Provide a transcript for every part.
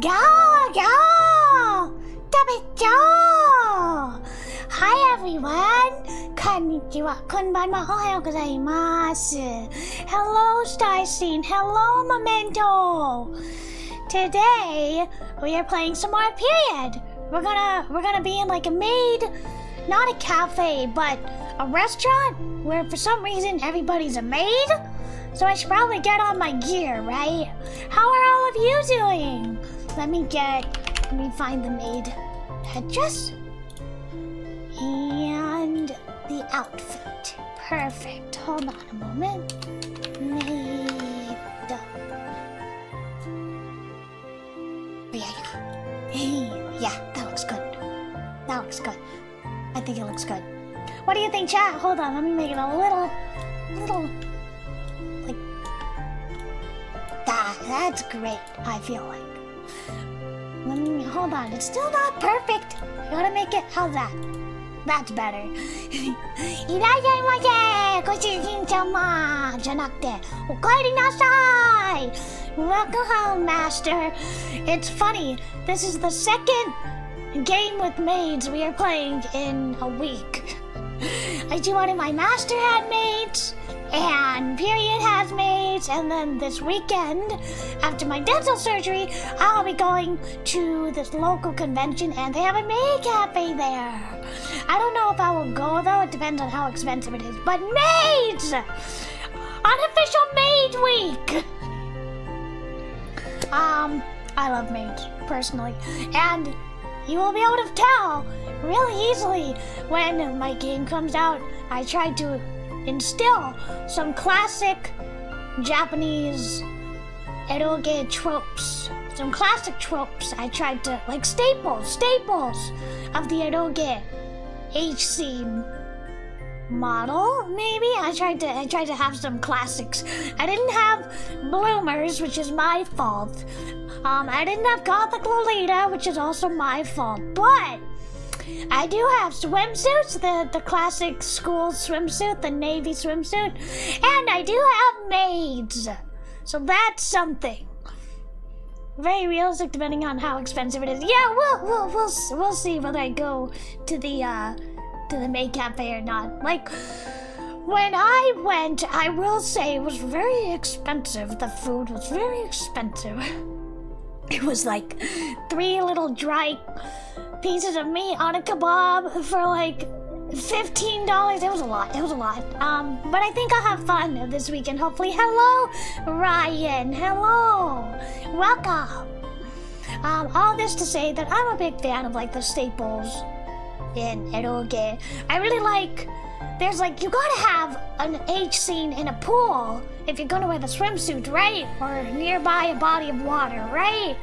ガオガオ食べちゃう Hi everyone! こんにちは、こんばんは、おはようございます。Hello Starstein, hello Memento! Today, we are playing some more period. We're gonna be in like a maid, not a cafe, but a restaurant where for some reason everybody's a maid. So I should probably get on my gear, right? How are all of you doing? Let me find the maid headdress. And the outfit. Perfect. Hold on a moment. Maid. Yeah, that looks good. That looks good. I think it looks good. What do you think, chat? Hold on, let me make it a little, like, that's great, I feel like. Hold on, it's still not perfect. You gotta make it, how's that? That's better. いらっしゃいませ。ご主人様じゃなくて、お帰りなさい。Welcome home, master. It's funny. This is the second game with maids we are playing in a week. I do one of my master had maids, and period has maids, and then this weekend, after my dental surgery, I'll be going to this local convention, and they have a maid cafe there. I don't know if I will go though, it depends on how expensive it is, but maids! Unofficial maid week! I love maids, personally, and you will be able to tell really easily when my game comes out. I tried to instill some classic Japanese eroge tropes. Some classic tropes. I tried to, like staples of the eroge HC model, maybe? I tried to have some classics. I didn't have bloomers, which is my fault. I didn't have Gothic Lolita, which is also my fault, but I do have swimsuits, the classic school swimsuit, the navy swimsuit, and I do have maids. So that's something. Very realistic, depending on how expensive it is. Yeah, we'll see whether I go to the maid cafe or not. Like, when I went, I will say it was very expensive. The food was very expensive. It was like 3 little dry pieces of meat on a kebab for like $15. It was a lot. But I think I'll have fun this weekend, hopefully. Hello, Ryan. Hello. Welcome. All this to say that I'm a big fan of like the staples in eroge. I really like, there's like, you gotta have an H scene in a pool if you're gonna wear the swimsuit, right? Or nearby a body of water, right?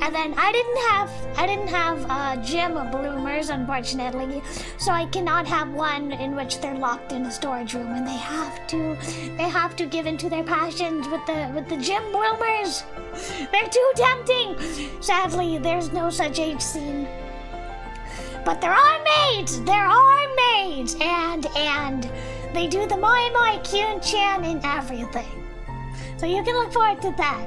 And then I didn't have gym bloomers, unfortunately, so I cannot have one in which they're locked in a storage room and they have to give into their passions with the gym bloomers. They're too tempting. Sadly, there's no such H scene. But there are maids, and they do the moi moi kyun-chan and everything. So you can look forward to that.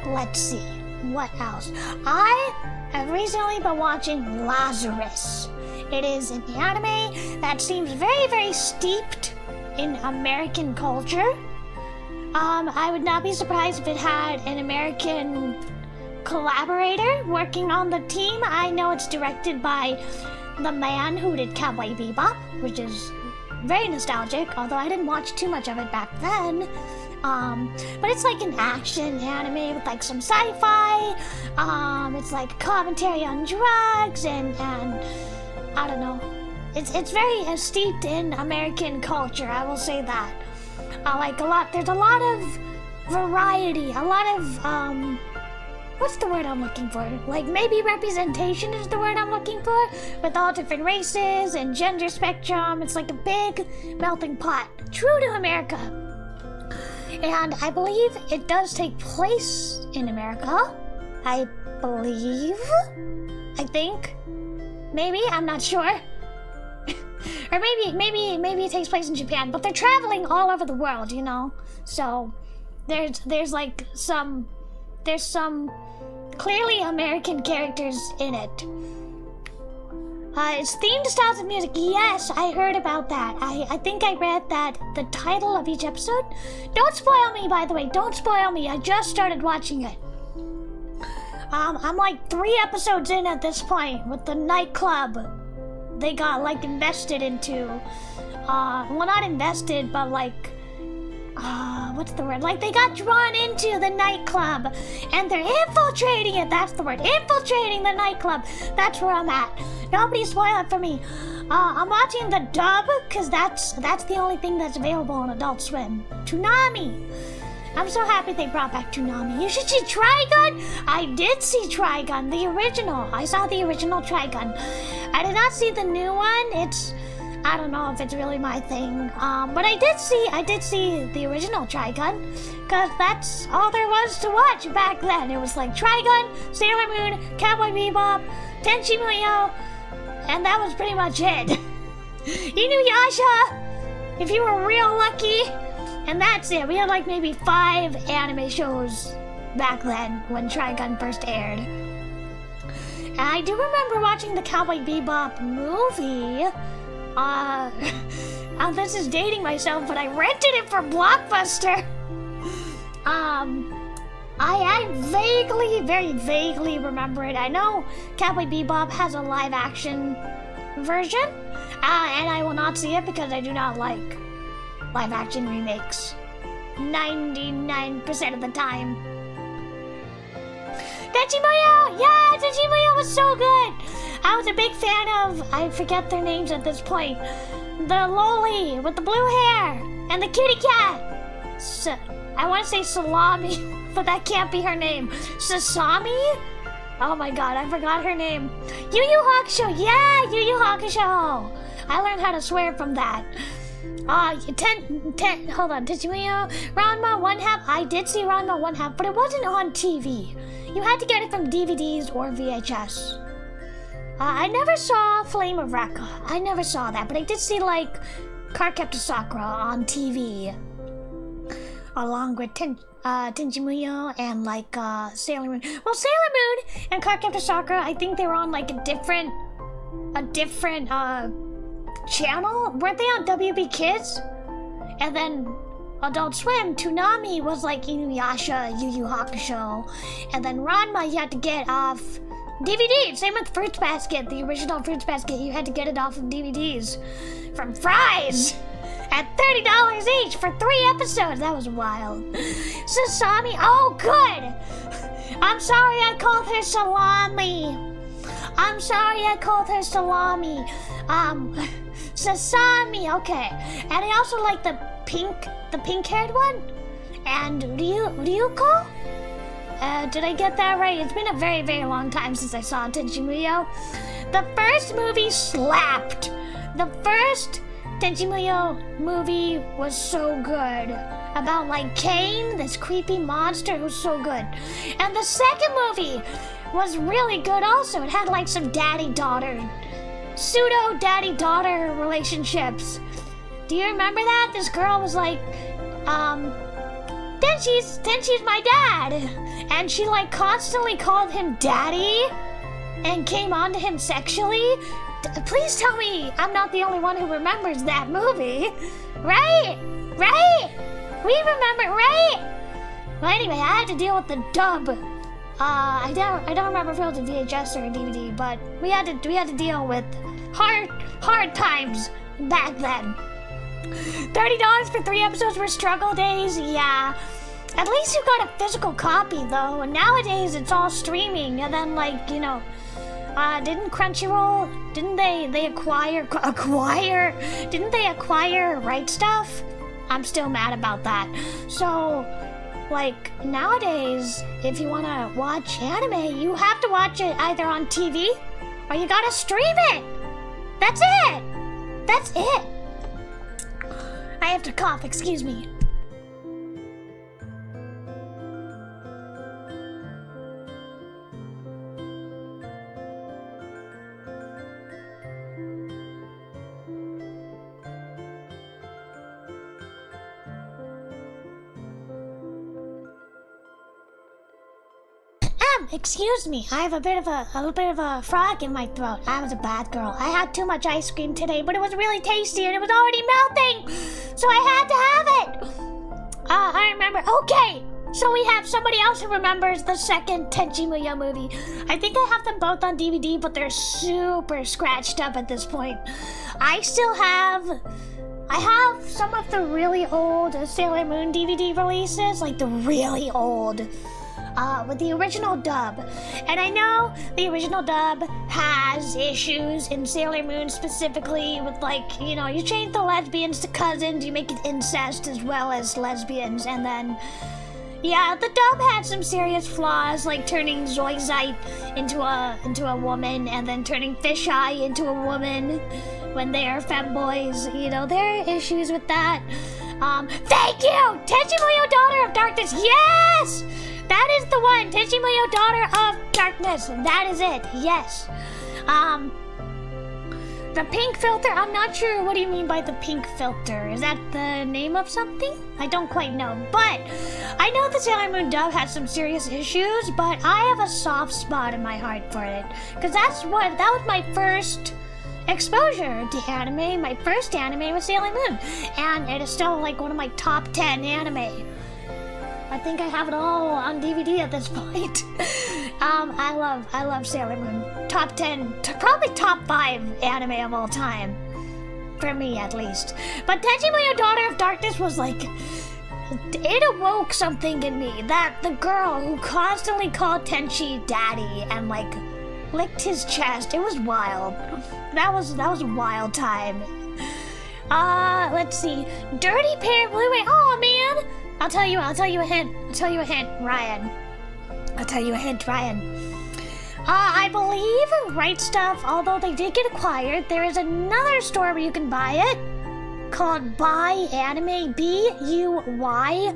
Let's see, what else? I have recently been watching Lazarus. It is an anime that seems very, very steeped in American culture. I would not be surprised if it had an American collaborator working on the team. I know it's directed by the man who did Cowboy Bebop, which is very nostalgic, although I didn't watch too much of it back then. But it's like an action anime with like some sci-fi. It's like commentary on drugs and I don't know. It's very steeped in American culture, I will say that. There's a lot of variety, a lot of, what's the word I'm looking for? Like, maybe representation is the word I'm looking for, with all different races and gender spectrum. It's like a big melting pot, true to America. And I believe it does take place in America. I think. Maybe, I'm not sure. Or maybe it takes place in Japan, but they're traveling all over the world, you know? So, there's some clearly American characters in it. It's themed styles of music. Yes, I heard about that. I think I read that the title of each episode. Don't spoil me, by the way. Don't spoil me. I just started watching it. I'm like 3 episodes in at this point with the nightclub. They got like invested into. Well, not invested, but like. What's the word? Like they got drawn into the nightclub and they're infiltrating it. That's the word. Infiltrating the nightclub. That's where I'm at. Nobody spoil it for me. I'm watching the dub because that's the only thing that's available on Adult Swim. Toonami. I'm so happy they brought back Toonami. You should see Trigun. I did see Trigun, the original. I saw the original Trigun. I did not see the new one. I don't know if it's really my thing, but I did see the original Trigun, because that's all there was to watch back then. It was like Trigun, Sailor Moon, Cowboy Bebop, Tenchi Muyo, and that was pretty much it. Inuyasha, if you were real lucky, and that's it. We had like maybe 5 anime shows back then when Trigun first aired. And I do remember watching the Cowboy Bebop movie. This is dating myself, but I rented it for Blockbuster. I vaguely, very vaguely remember it. I know Cowboy Bebop has a live action version, and I will not see it because I do not like live action remakes 99% of the time. Tenchi Muyo! Yeah, Tenchi Muyo was so good! I was a big fan of, I forget their names at this point, the loli with the blue hair and the kitty cat. I want to say Salami, but that can't be her name. Sasami? Oh my god, I forgot her name. Yu Yu Hakusho! Yeah, Yu Yu Hakusho! I learned how to swear from that. Hold on, Tenchi Muyo, Ranma 1/2. I did see Ranma 1/2, but it wasn't on TV. You had to get it from DVDs or VHS. I never saw Flame of Recca. I never saw that, but I did see like Cardcaptor Sakura on TV, along with Tenchi Muyo and like Sailor Moon. Well, Sailor Moon and Cardcaptor Sakura, I think they were on like a different channel. Weren't they on WB Kids? And then Adult Swim, Toonami was like Inuyasha, Yu Yu Hakusho, and then Ranma you had to get off DVD. Same with Fruits Basket, the original Fruits Basket. You had to get it off of DVDs from Fry's at $30 each for 3 episodes. That was wild. Sasami, oh good. I'm sorry I called her Salami. I'm sorry I called her Salami. Sasami, okay. And I also like the pink-haired one. And Ryuko? Did I get that right? It's been a very, very long time since I saw Tenchi Muyo. The first movie slapped. The first Tenchi Muyo movie was so good. About like Kane, this creepy monster who's so good. And the second movie was really good also. It had like some daddy-daughter, pseudo daddy-daughter relationships. Do you remember that? This girl was like, Tenchi's my dad. And she like constantly called him daddy and came on to him sexually. Please tell me I'm not the only one who remembers that movie. Right? We remember, right? Well, anyway, I had to deal with the dub. I don't remember if it was a VHS or a DVD, but we had to deal with hard times back then. $30 for 3 episodes were struggle days, yeah. At least you got a physical copy though, and nowadays it's all streaming, and then like, you know, didn't Crunchyroll, didn't they acquire, didn't they acquire Right Stuff? I'm still mad about that. So, like, nowadays, if you want to watch anime, you have to watch it either on TV, or you gotta stream it! That's it! I have to cough, excuse me. excuse me. I have a little bit of a frog in my throat. I was a bad girl. I had too much ice cream today, but it was really tasty and it was already melting, so I had to have it. I remember. Okay, so we have somebody else who remembers the second Tenchi Muyo movie. I think I have them both on DVD, but they're super scratched up at this point. I have some of the really old Sailor Moon DVD releases, like the really old, with the original dub. And I know the original dub has issues in Sailor Moon specifically with, like, you know, you change the lesbians to cousins, you make it incest as well as lesbians, and then, yeah, the dub had some serious flaws, like turning Zoisite into a woman, and then turning Fisheye into a woman when they are femboys. You know, there are issues with that. Thank you! Tenchi Muyo, Daughter of Darkness, yes! That is the one! Tenchi Muyo, Daughter of Darkness, that is it, yes. The pink filter, I'm not sure what do you mean by the pink filter. Is that the name of something? I don't quite know, but I know the Sailor Moon dub has some serious issues, but I have a soft spot in my heart for it, because that was my first exposure to anime. My first anime was Sailor Moon, and it is still like one of my top 10 anime. I think I have it all on DVD at this point. I love Sailor Moon. Top 10, probably top 5 anime of all time. For me, at least. But Tenchi Muyo, Daughter of Darkness was like, it awoke something in me. That the girl who constantly called Tenchi daddy and like licked his chest, it was wild. That was a wild time. Let's see. Dirty Pair Blu-ray. Oh man! I'll tell you a hint, Ryan. I believe Right Stuff, although they did get acquired, there is another store where you can buy it called Buy Anime, B-U-Y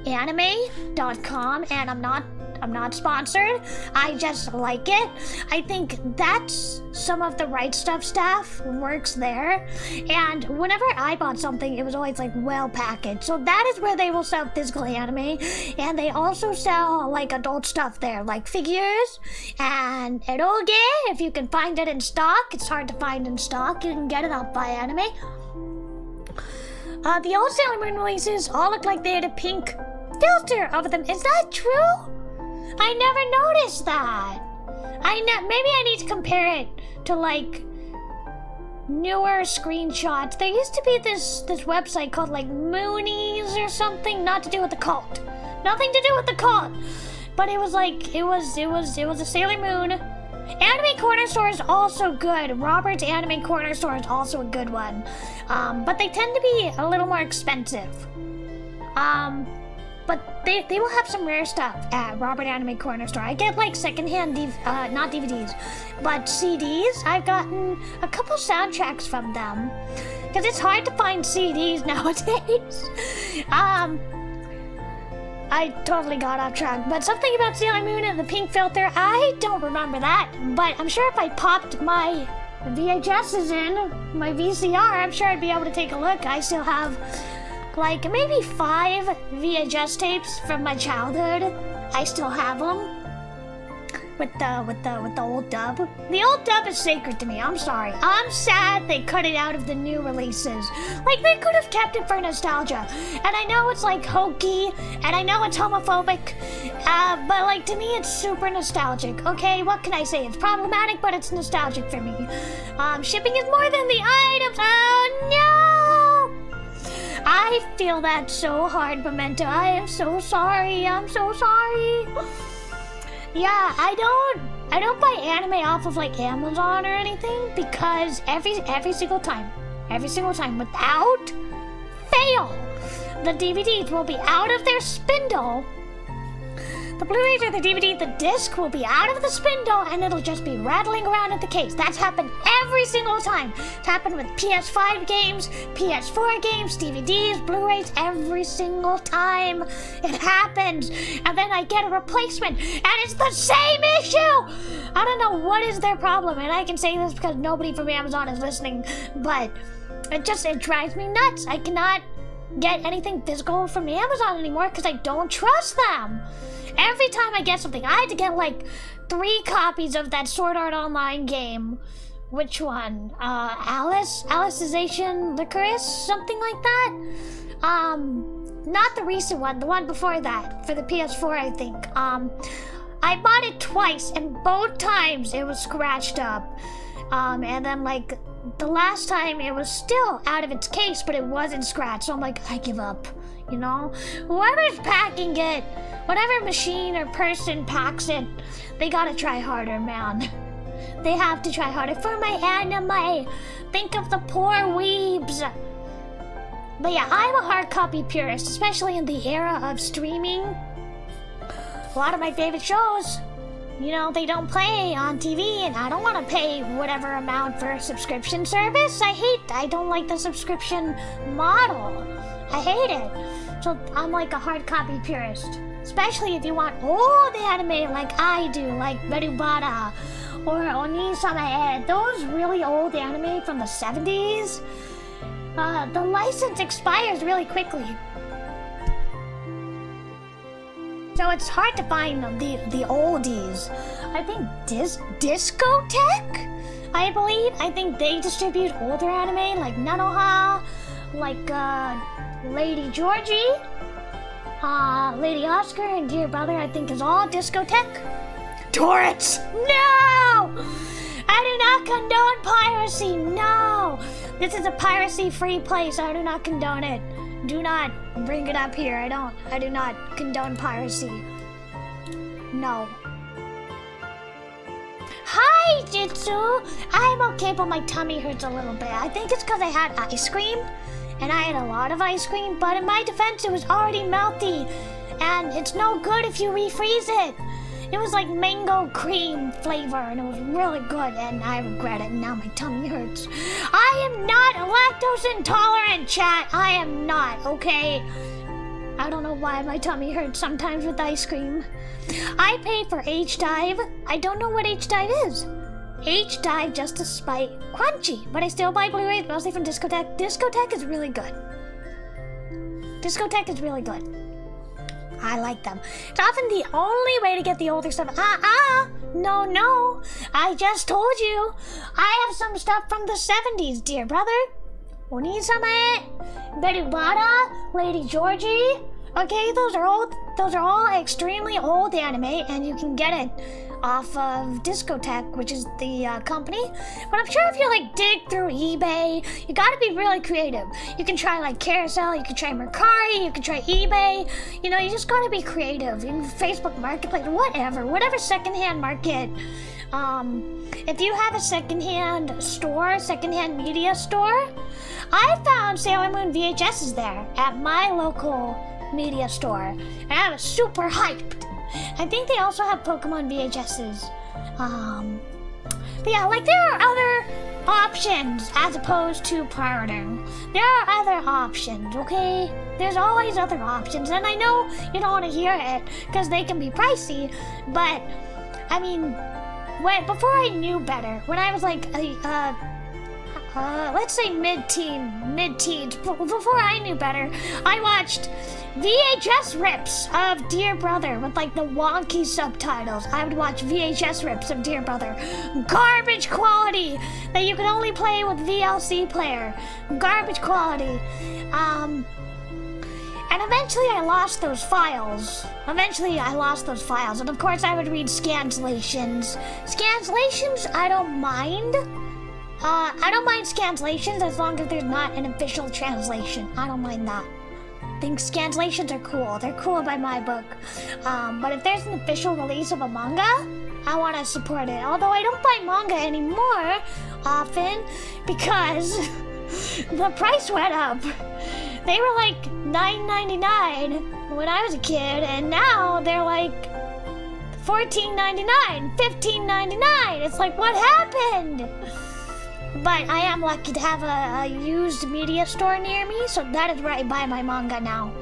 anime.com, and I'm not sponsored. I just like it. I think that's some of the Right Stuff staff works there. And whenever I bought something, it was always like well packaged. So that is where they will sell physical anime. And they also sell like adult stuff there, like figures and eroge. If you can find it in stock, it's hard to find in stock. You can get it off Buy Anime. The old Sailor Moon releases all look like they had a pink filter over them. Is that true? I never noticed that. Maybe I need to compare it to like newer screenshots. There used to be this website called like Moonies or something, not to do with the cult. Nothing to do with the cult. But it was like it was a Sailor Moon. Anime Corner Store is also good. Robert's Anime Corner Store is also a good one. But they tend to be a little more expensive. But they will have some rare stuff at Robert Anime Corner Store. I get like secondhand, not DVDs, but CDs. I've gotten a couple soundtracks from them. Because it's hard to find CDs nowadays. I totally got off track. But something about Sailor Moon and the pink filter, I don't remember that. But I'm sure if I popped my VHSs in, my VCR, I'm sure I'd be able to take a look. I still have like maybe 5 VHS tapes from my childhood. I still have them with the old dub. The old dub is sacred to me. I'm sorry. I'm sad they cut it out of the new releases. Like they could have kept it for nostalgia. And I know it's like hokey, and I know it's homophobic, but like to me it's super nostalgic. Okay, what can I say? It's problematic, but it's nostalgic for me. Shipping is more than the items. Oh no! I feel that so hard, Memento. I am so sorry. I'm so sorry. Yeah, I don't buy anime off of like Amazon or anything because every single time, without fail, the DVDs will be out of their spindle. The Blu-rays or the DVD, the disc will be out of the spindle and it'll just be rattling around in the case. That's happened every single time. It's happened with PS5 games, PS4 games, DVDs, Blu-rays, every single time it happens. And then I get a replacement and it's the same issue. I don't know what is their problem, and I can say this because nobody from Amazon is listening, but it drives me nuts. I cannot get anything physical from Amazon anymore because I don't trust them. Every time I get something, I had to get like 3 copies of that Sword Art Online game. Which one? Alicization Licorice? Something like that? Not the recent one, the one before that, for the PS4, I think. I bought it twice, and both times it was scratched up. And then, like, the last time it was still out of its case, but it wasn't scratched, so I'm like, I give up, you know? Whoever's packing it, whatever machine or person packs it, they gotta try harder, man. They have to try harder for my anime. Think of the poor weebs. But yeah, I'm a hard copy purist, especially in the era of streaming. A lot of my favorite shows, you know, they don't play on TV, and I don't want to pay whatever amount for a subscription service. I don't like the subscription model. I hate it. So I'm like a hard copy purist. Especially if you want old anime like I do, like Berubara or Onisama. Those really old anime from the 70s. The license expires really quickly. So it's hard to find the oldies. I think Discotheque, I believe. I think they distribute older anime like Nanoha, like Lady Georgie, Lady Oscar, and Dear Brother, I think is all Discotheque. Torrents! No! I do not condone piracy, no! This is a piracy-free place, I do not condone it. Do not bring it up here, I do not condone piracy. No. Hi, Jitsu! I'm okay, but my tummy hurts a little bit. I think it's because I had ice cream, and I had a lot of ice cream, but in my defense, it was already melty, and it's no good if you refreeze it. It was like mango cream flavor, and it was really good, and I regret it, and now my tummy hurts. I am not lactose intolerant, chat. I am not, okay? I don't know why my tummy hurts sometimes with ice cream. I pay for H-Dive. I don't know what H-Dive is. H-Dive just to spite Crunchy, but I still buy Blu-rays, mostly from Discotheque. Discotheque is really good. Discotheque is really good. I like them. It's often the only way to get the older stuff. No. I just told you. I have some stuff from the 70s, dear brother. Onisama, Berubara, Lady Georgie. Okay, those are all extremely old anime, and you can get it off of Discotheque, which is the company. But I'm sure if you like dig through eBay, you gotta be really creative. You can try like Carousel, you can try Mercari, you can try eBay. You know, you just gotta be creative. In Facebook Marketplace, whatever secondhand market. If you have a secondhand store, secondhand media store, I found Sailor Moon VHSs there at my local media store, and I was super hyped. I think they also have Pokemon VHSs. But yeah, like there are other options as opposed to pirating. There are other options, okay? There's always other options, and I know you don't want to hear it because they can be pricey, but I mean, before I knew better, when I was like let's say mid-teens, before I knew better, I watched VHS rips of Dear Brother with like the wonky subtitles. I would watch VHS rips of Dear Brother. Garbage quality that you could only play with VLC player. Garbage quality. And eventually I lost those files. And of course I would read scanslations. Scanslations, I don't mind. I don't mind scanslations as long as there's not an official translation. I don't mind that. I think scanslations are cool. They're cool by my book. But if there's an official release of a manga, I want to support it. Although I don't buy manga anymore often because the price went up. They were like $9.99 when I was a kid, and now they're like $14.99, $15.99. It's like, what happened? But I am lucky to have a used media store near me, so that is where I buy my manga now.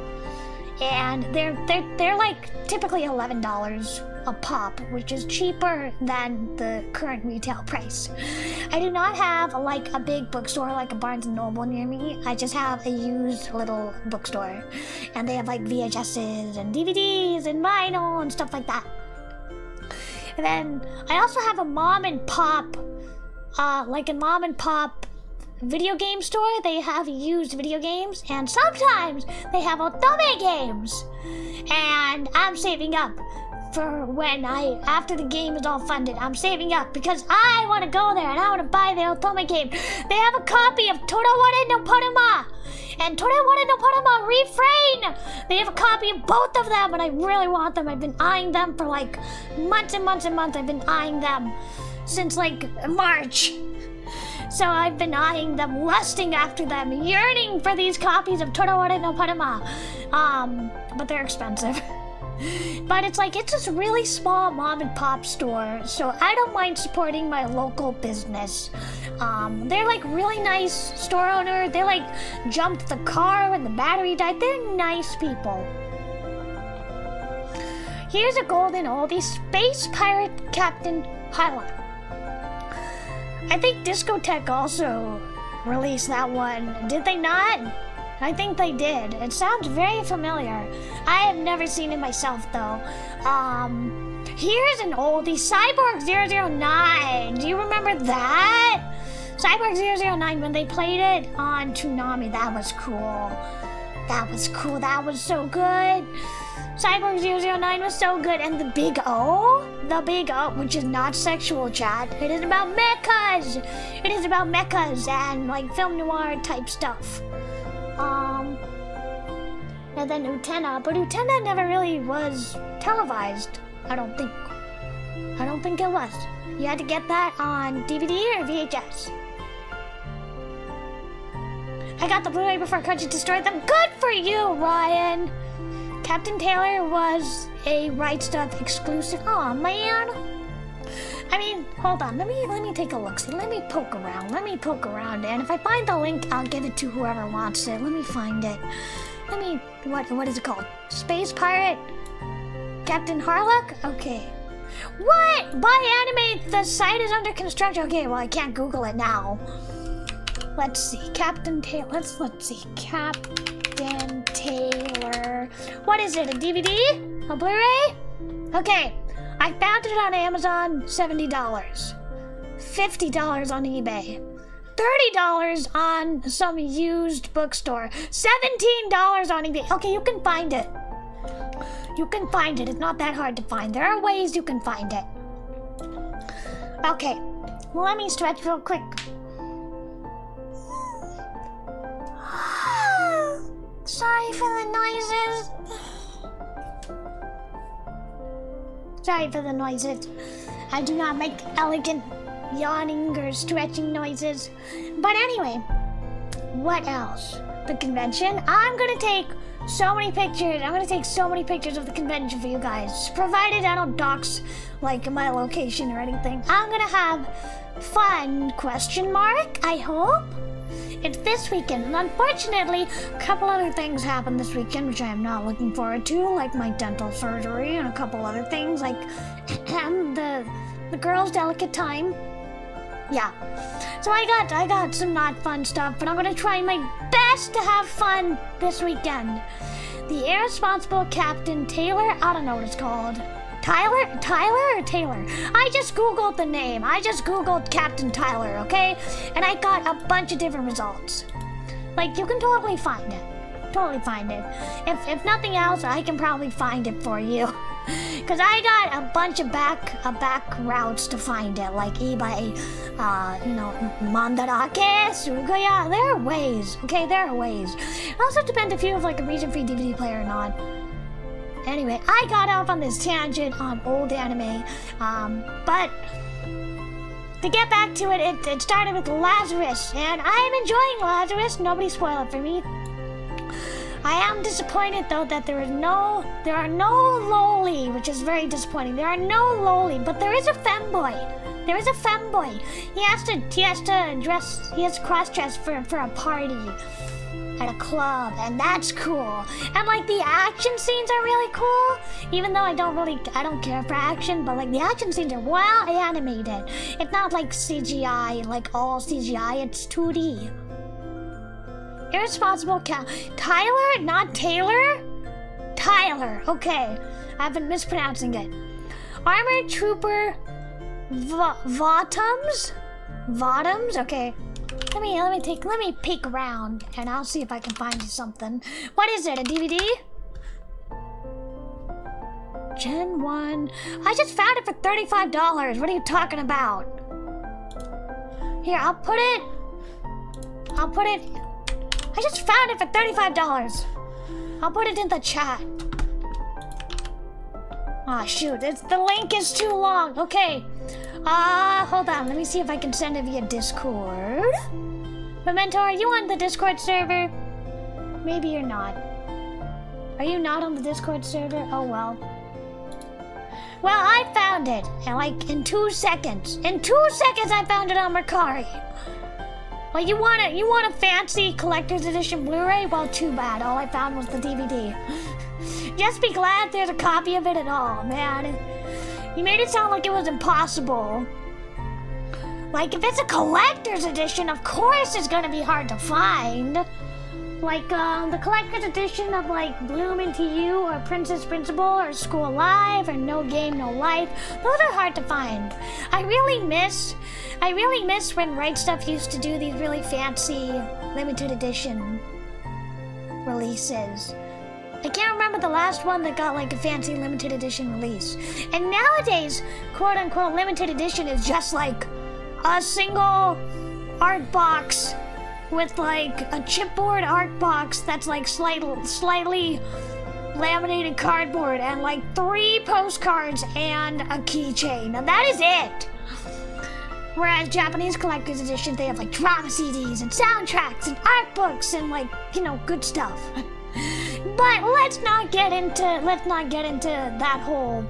And they're like typically $11 a pop, which is cheaper than the current retail price. I do not have like a big bookstore like a Barnes & Noble near me. I just have a used little bookstore, and they have like VHSs and DVDs and vinyl and stuff like that. And then I also have a mom and pop video game store. They have used video games, and sometimes they have otome games. And I'm saving up for when after the game is all funded. I'm saving up because I want to go there and I want to buy the otome game. They have a copy of Toraware no Parama and Toraware no Parama Refrain. They have a copy of both of them, and I really want them. I've been eyeing them for like months and months and months. I've been eyeing them since like March. So I've been eyeing them, lusting after them, yearning for these copies of Toraware no Parama. But they're expensive. But it's this really small mom and pop store, so I don't mind supporting my local business. They're like really nice store owner. They like jumped the car when the battery died. They're nice people. Here's a golden oldie, Space Pirate Captain Hyla. I think Discotheque also released that one. Did they not? I think they did. It sounds very familiar. I have never seen it myself, though. Here's an oldie, Cyborg 009. Do you remember that? Cyborg 009, when they played it on Toonami, that was cool. That was cool. That was so good. Cyborg 009 was so good. And the Big O, which is not sexual, chat. It is about mechas. It is about mechas and like film noir type stuff. And then Utena, but Utena never really was televised. I don't think it was. You had to get that on DVD or VHS. I got the Blu-ray before Crunchy destroyed them. Good for you, Ryan. Captain Taylor was a Right Stuff exclusive. Aw, man. I mean, hold on. Let me take a look. See, let me poke around. And if I find the link, I'll give it to whoever wants it. Let me find it. What is it called? Space Pirate? Captain Harlock? Okay. What? Buy anime, the site is under construction. Okay, well, I can't Google it now. Let's see. Captain Taylor. Let's see. Captain Taylor. What is it? A DVD? A Blu-ray? Okay. I found it on Amazon, $70. $50 on eBay. $30 on some used bookstore. $17 on eBay. Okay, you can find it. It's not that hard to find. There are ways you can find it. Okay. Well, let me stretch real quick. Sorry for the noises. I do not make elegant yawning or stretching noises. But anyway, what else? The convention? I'm gonna take so many pictures. I'm gonna take so many pictures of the convention for you guys. Provided I don't dox like my location or anything. I'm gonna have fun, ? I hope. It's this weekend, and unfortunately, a couple other things happened this weekend, which I am not looking forward to, like my dental surgery and a couple other things, like the girl's delicate time. Yeah. So I got some not fun stuff, but I'm gonna try my best to have fun this weekend. The Irresponsible Captain Taylor, I don't know what it's called. Tyler or Taylor? I just Googled the name. I just Googled Captain Tyler, okay? And I got a bunch of different results. Like, you can totally find it. If nothing else, I can probably find it for you. Because I got a bunch of back routes to find it, like eBay, Mandarake, Sugaya. There are ways, okay? There are ways. It also depends if you have like a region-free DVD player or not. Anyway, I got off on this tangent on old anime, but to get back to it, it started with Lazarus, and I am enjoying Lazarus. Nobody spoil it for me. I am disappointed though that there are no loli, which is very disappointing. There are no loli, but there is a femboy. There is a femboy. He has to cross-dress for a party at a club, and that's cool. And like the action scenes are really cool, even though I don't care for action, but like the action scenes are well animated. It's not like CGI, like all CGI, it's 2D. Irresponsible Tyler, not Taylor? Tyler, okay. I've been mispronouncing it. Armored Trooper Votums? Okay. Let me peek around and I'll see if I can find you something. What is it, a DVD? Gen 1. I just found it for $35. What are you talking about? Here, I'll put it. I just found it for $35. I'll put it in the chat. Ah, shoot, the link is too long. Okay. Hold on. Let me see if I can send it via Discord. Memento, are you on the Discord server? Maybe you're not. Are you not on the Discord server? Oh, well. Well, I found it. And like, in 2 seconds. In 2 seconds, I found it on Mercari. Well, you want a fancy collector's edition Blu-ray? Well, too bad. All I found was the DVD. Just be glad there's a copy of it at all, man. You made it sound like it was impossible. Like, if it's a collector's edition, of course it's gonna be hard to find. Like, the collector's edition of, like, Bloom Into You, or Princess Principal, or School Live, or No Game, No Life. Those are hard to find. I really miss when Right Stuff used to do these really fancy limited edition releases. I can't remember the last one that got like a fancy limited edition release. And nowadays, quote unquote limited edition is just like a single art box with like a chipboard art box that's like slightly laminated cardboard and like 3 postcards and a keychain. Now that is it. Whereas Japanese collector's edition, they have like drama CDs and soundtracks and art books and like, you know, good stuff. But let's not get into that whole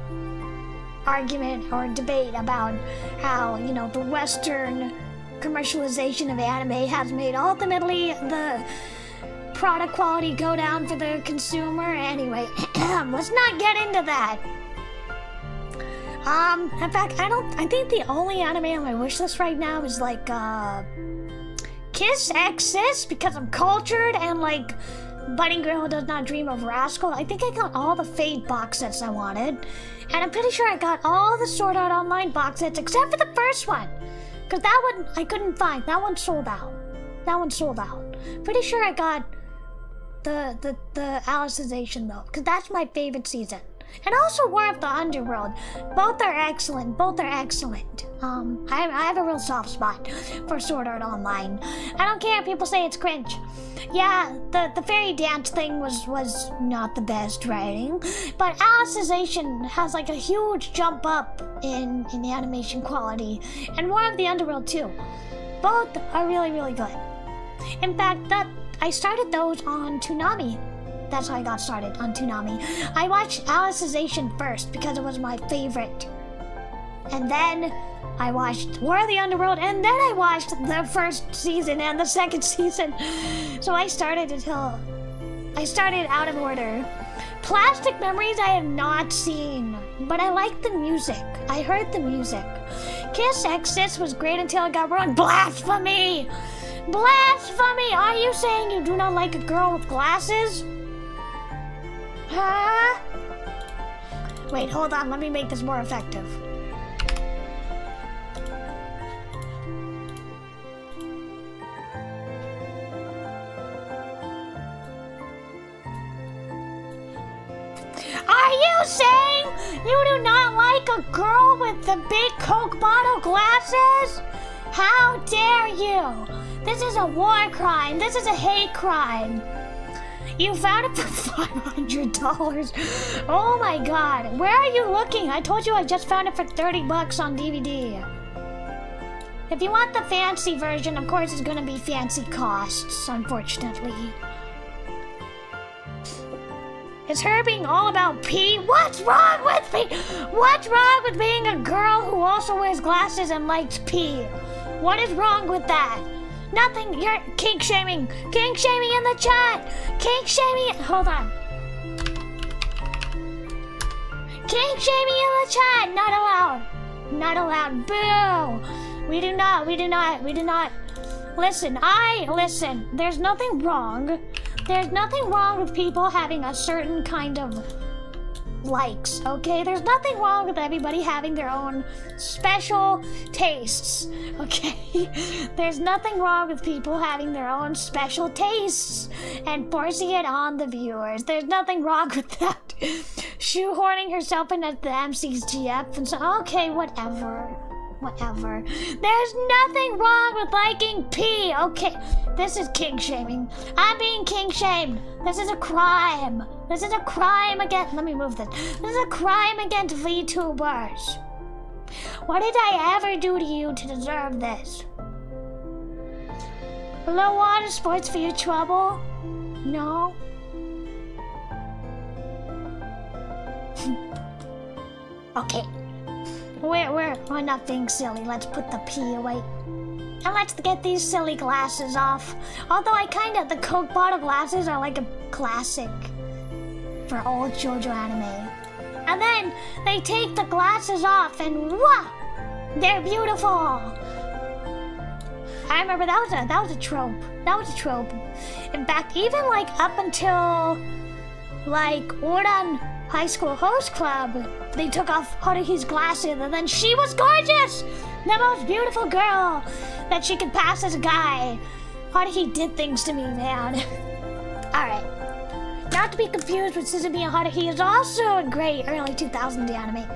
argument or debate about how, you know, the Western commercialization of anime has made ultimately the product quality go down for the consumer. Anyway, let's not get into that. In fact, I think the only anime on my wish list right now is like Kiss X Sis, because I'm cultured, and like Budding Girl Who Does Not Dream of Rascal. I think I got all the Fate box sets I wanted. And I'm pretty sure I got all the Sword Art Online box sets except for the first one. Because that one I couldn't find. That one sold out. Pretty sure I got the Alicization though. Because that's my favorite season. And also War of the Underworld. Both are excellent. I have a real soft spot for Sword Art Online. I don't care if people say it's cringe. Yeah, the fairy dance thing was not the best writing, but Alicization has like a huge jump up in animation quality, and War of the Underworld too. Both are really, really good. In fact, I started those on Toonami. That's how I got started, on Toonami. I watched Alicization first because it was my favorite. And then I watched War of the Underworld, and then I watched the first season and the second season. So I started out of order. Plastic Memories I have not seen, but I like the music. I heard the music. Kiss X Sis was great until it got ruined. Blasphemy! Blasphemy! Are you saying you do not like a girl with glasses? Huh? Wait, hold on. Let me make this more effective. Are you saying you do not like a girl with the big Coke bottle glasses? How dare you? This is a war crime. This is a hate crime. You found it for $500. Oh my god. Where are you looking? I told you I just found it for $30 on DVD. If you want the fancy version, of course it's gonna be fancy costs, unfortunately. Is her being all about pee? What's wrong with me? What's wrong with being a girl who also wears glasses and likes pee? What is wrong with that? Nothing. You're kink shaming. Kink shaming in the chat. Kink shaming. Hold on. Kink shaming in the chat. Not allowed. Not allowed. Boo. We do not. Listen. Listen. There's nothing wrong. There's nothing wrong with people having a certain kind of likes, okay? There's nothing wrong with everybody having their own special tastes, okay? There's nothing wrong with people having their own special tastes and forcing it on the viewers. There's nothing wrong with that. Shoehorning herself in at the MC's GF and so, okay, whatever. There's nothing wrong with liking pee, okay? This is kink shaming. I'm being kink shamed. This is a crime. This is a crime against. Let me move this. This is a crime against VTubers. What did I ever do to you to deserve this? Low water sports for your trouble? No. Okay. We're not being silly. Let's put the pee away. And let's get these silly glasses off. Although the Coke bottle glasses are like a classic for old JoJo anime. And then they take the glasses off and wah! They're beautiful! I remember that was a trope. That was a trope. In fact, even up until Oran High School Host Club, they took off Haruhi's glasses and then she was gorgeous! The most beautiful girl that she could pass as a guy. Haruhi did things to me, man. Alright. Not to be confused with Suzume and Haruhi is also a great early 2000s anime.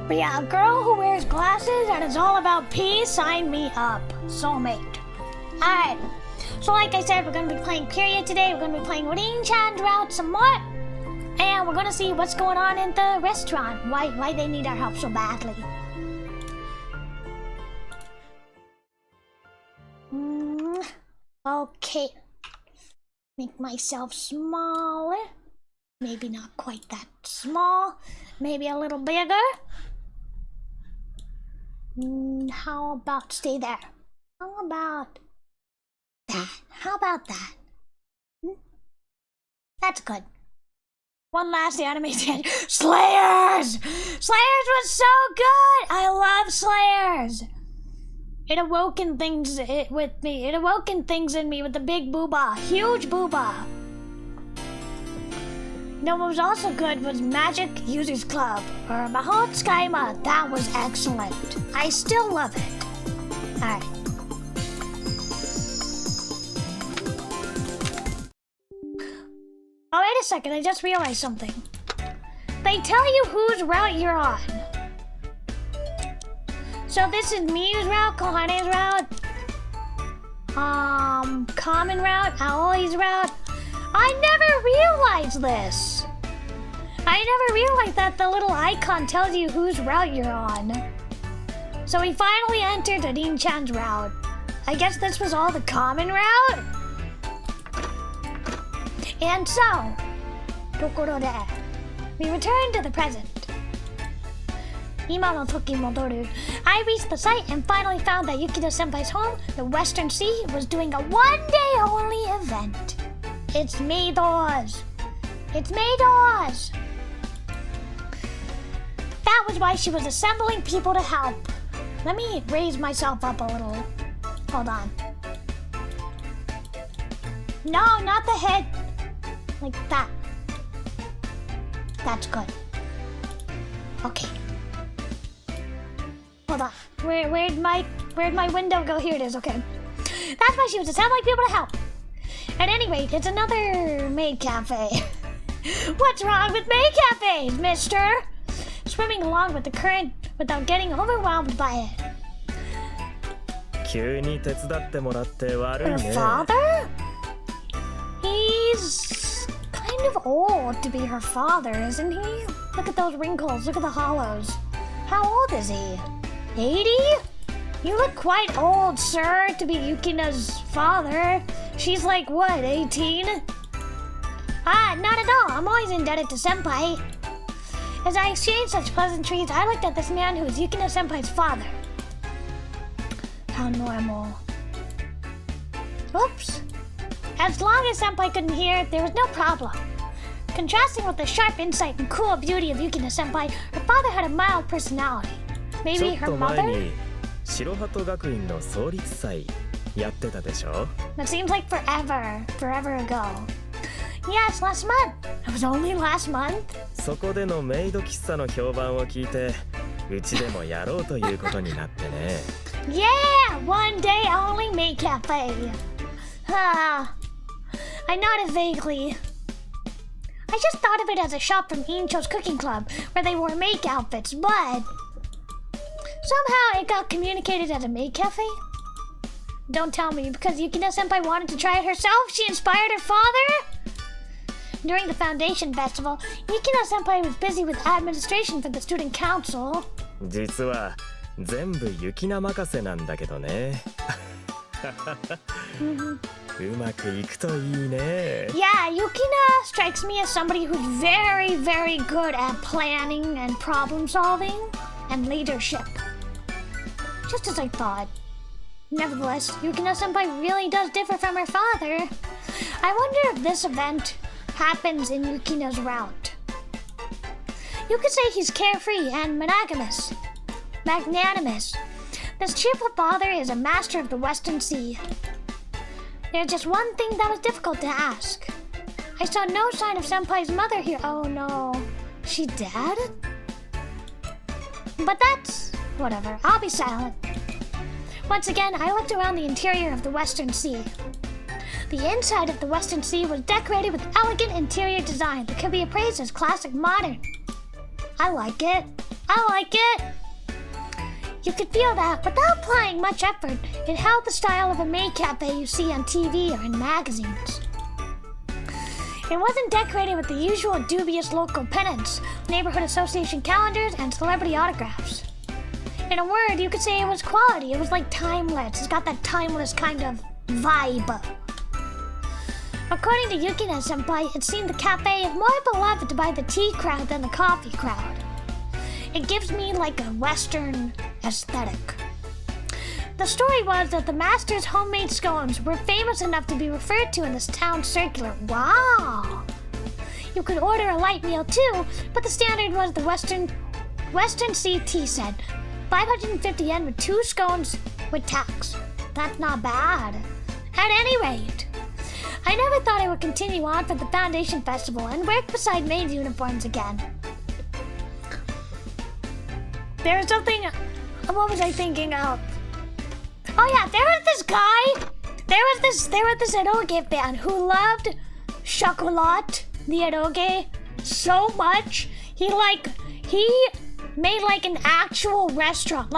But yeah, a girl who wears glasses and is all about pee, sign me up. Soulmate. Alright. So like I said, we're going to be playing Period today. We're going to be playing Rin-chan's route some more. And we're going to see what's going on in the restaurant. Why they need our help so badly. Okay. Make myself smaller. Maybe not quite that small. Maybe a little bigger. How about stay there? How about that? How about that? That's good. One last anime did. Slayers! Slayers was so good! I love Slayers! It awoken things with me. It awoken things in me with the big booba. Huge booba. You know what was also good was Magic Users Club. Or Mahou Tsukaima. That was excellent. I still love it. Alright. Oh, wait a second, I just realized something. They tell you whose route you're on. So this is Miyu's route, Kohane's route, Common route, Aoi's route. I never realized this. I never realized that the little icon tells you whose route you're on. So we finally entered Rin-chan's route. I guess this was all the common route? And so, we return to the present. I reached the site and finally found that Yukito-senpai's home, the Western Sea, was doing a one-day-only event. It's Meido's. It's Meido's. That was why she was assembling people to help. Let me raise myself up a little. Hold on. No, not the head. Like that. That's good. Okay. Hold on. Where'd my window go? Here it is. Okay. That's why she was assembling people to help. At any rate, it's another maid cafe. What's wrong with maid cafes, mister? Swimming along with the current without getting overwhelmed by it. Her father? He's kind of old to be her father, isn't he? Look at those wrinkles. Look at the hollows. How old is he? 80? You look quite old, sir, to be Yukina's father. She's like, what, 18? Ah, not at all. I'm always indebted to Senpai. As I exchanged such pleasantries, I looked at this man who is Yukina Senpai's father. How normal. Oops. As long as Senpai couldn't hear, there was no problem. Contrasting with the sharp insight and cool beauty of Yukina Senpai, her father had a mild personality. Maybe her mother? 白鳩学院の創立祭やってたでしょ? That seems like forever ago. Yes, last month. It was only last month. そこでのメイド喫茶の評判を聞いて、うちでもやろうということになってね。Yeah, one day only maid cafe. I nodded vaguely. I just thought of it as a shop from Incho's cooking club where they wore maid outfits, but somehow it got communicated as a maid cafe. Don't tell me, because Yukina Senpai wanted to try it herself, she inspired her father? During the foundation festival, Yukina Senpai was busy with administration for the student council. 実は全部ユキナ任せなんだけどね。うまくいくといいね。Yeah, Yukina strikes me as somebody who's very, very good at planning and problem solving and leadership. Just as I thought. Nevertheless, Yukina Senpai really does differ from her father. I wonder if this event happens in Yukina's route. You could say he's carefree and magnanimous. This cheerful father is a master of the Western Sea. There's just one thing that was difficult to ask. I saw no sign of Senpai's mother here. Oh no. She dead? But that's whatever. I'll be silent. Once again, I looked around the interior of the Western Sea. The inside of the Western Sea was decorated with elegant interior design that could be appraised as classic modern. I like it. I like it. You could feel that without applying much effort, it held the style of a maid cafe you see on TV or in magazines. It wasn't decorated with the usual dubious local pennants, neighborhood association calendars, and celebrity autographs. In a word, you could say it was quality. It was like timeless. It's got that timeless kind of vibe. According to Yukina Senpai, it seemed the cafe is more beloved by the tea crowd than the coffee crowd. It gives me like a Western aesthetic. The story was that the master's homemade scones were famous enough to be referred to in this town circular. Wow! You could order a light meal too, but the standard was the Western Sea tea set. 550 yen with 2 scones with tax. That's not bad. At any rate, I never thought I would continue on for the Foundation Festival and work beside maid uniforms again. There's something... What was I thinking of? Oh yeah, there was this guy. There was this eroge fan who loved chocolate, the eroge, so much. He made like an actual restaurant.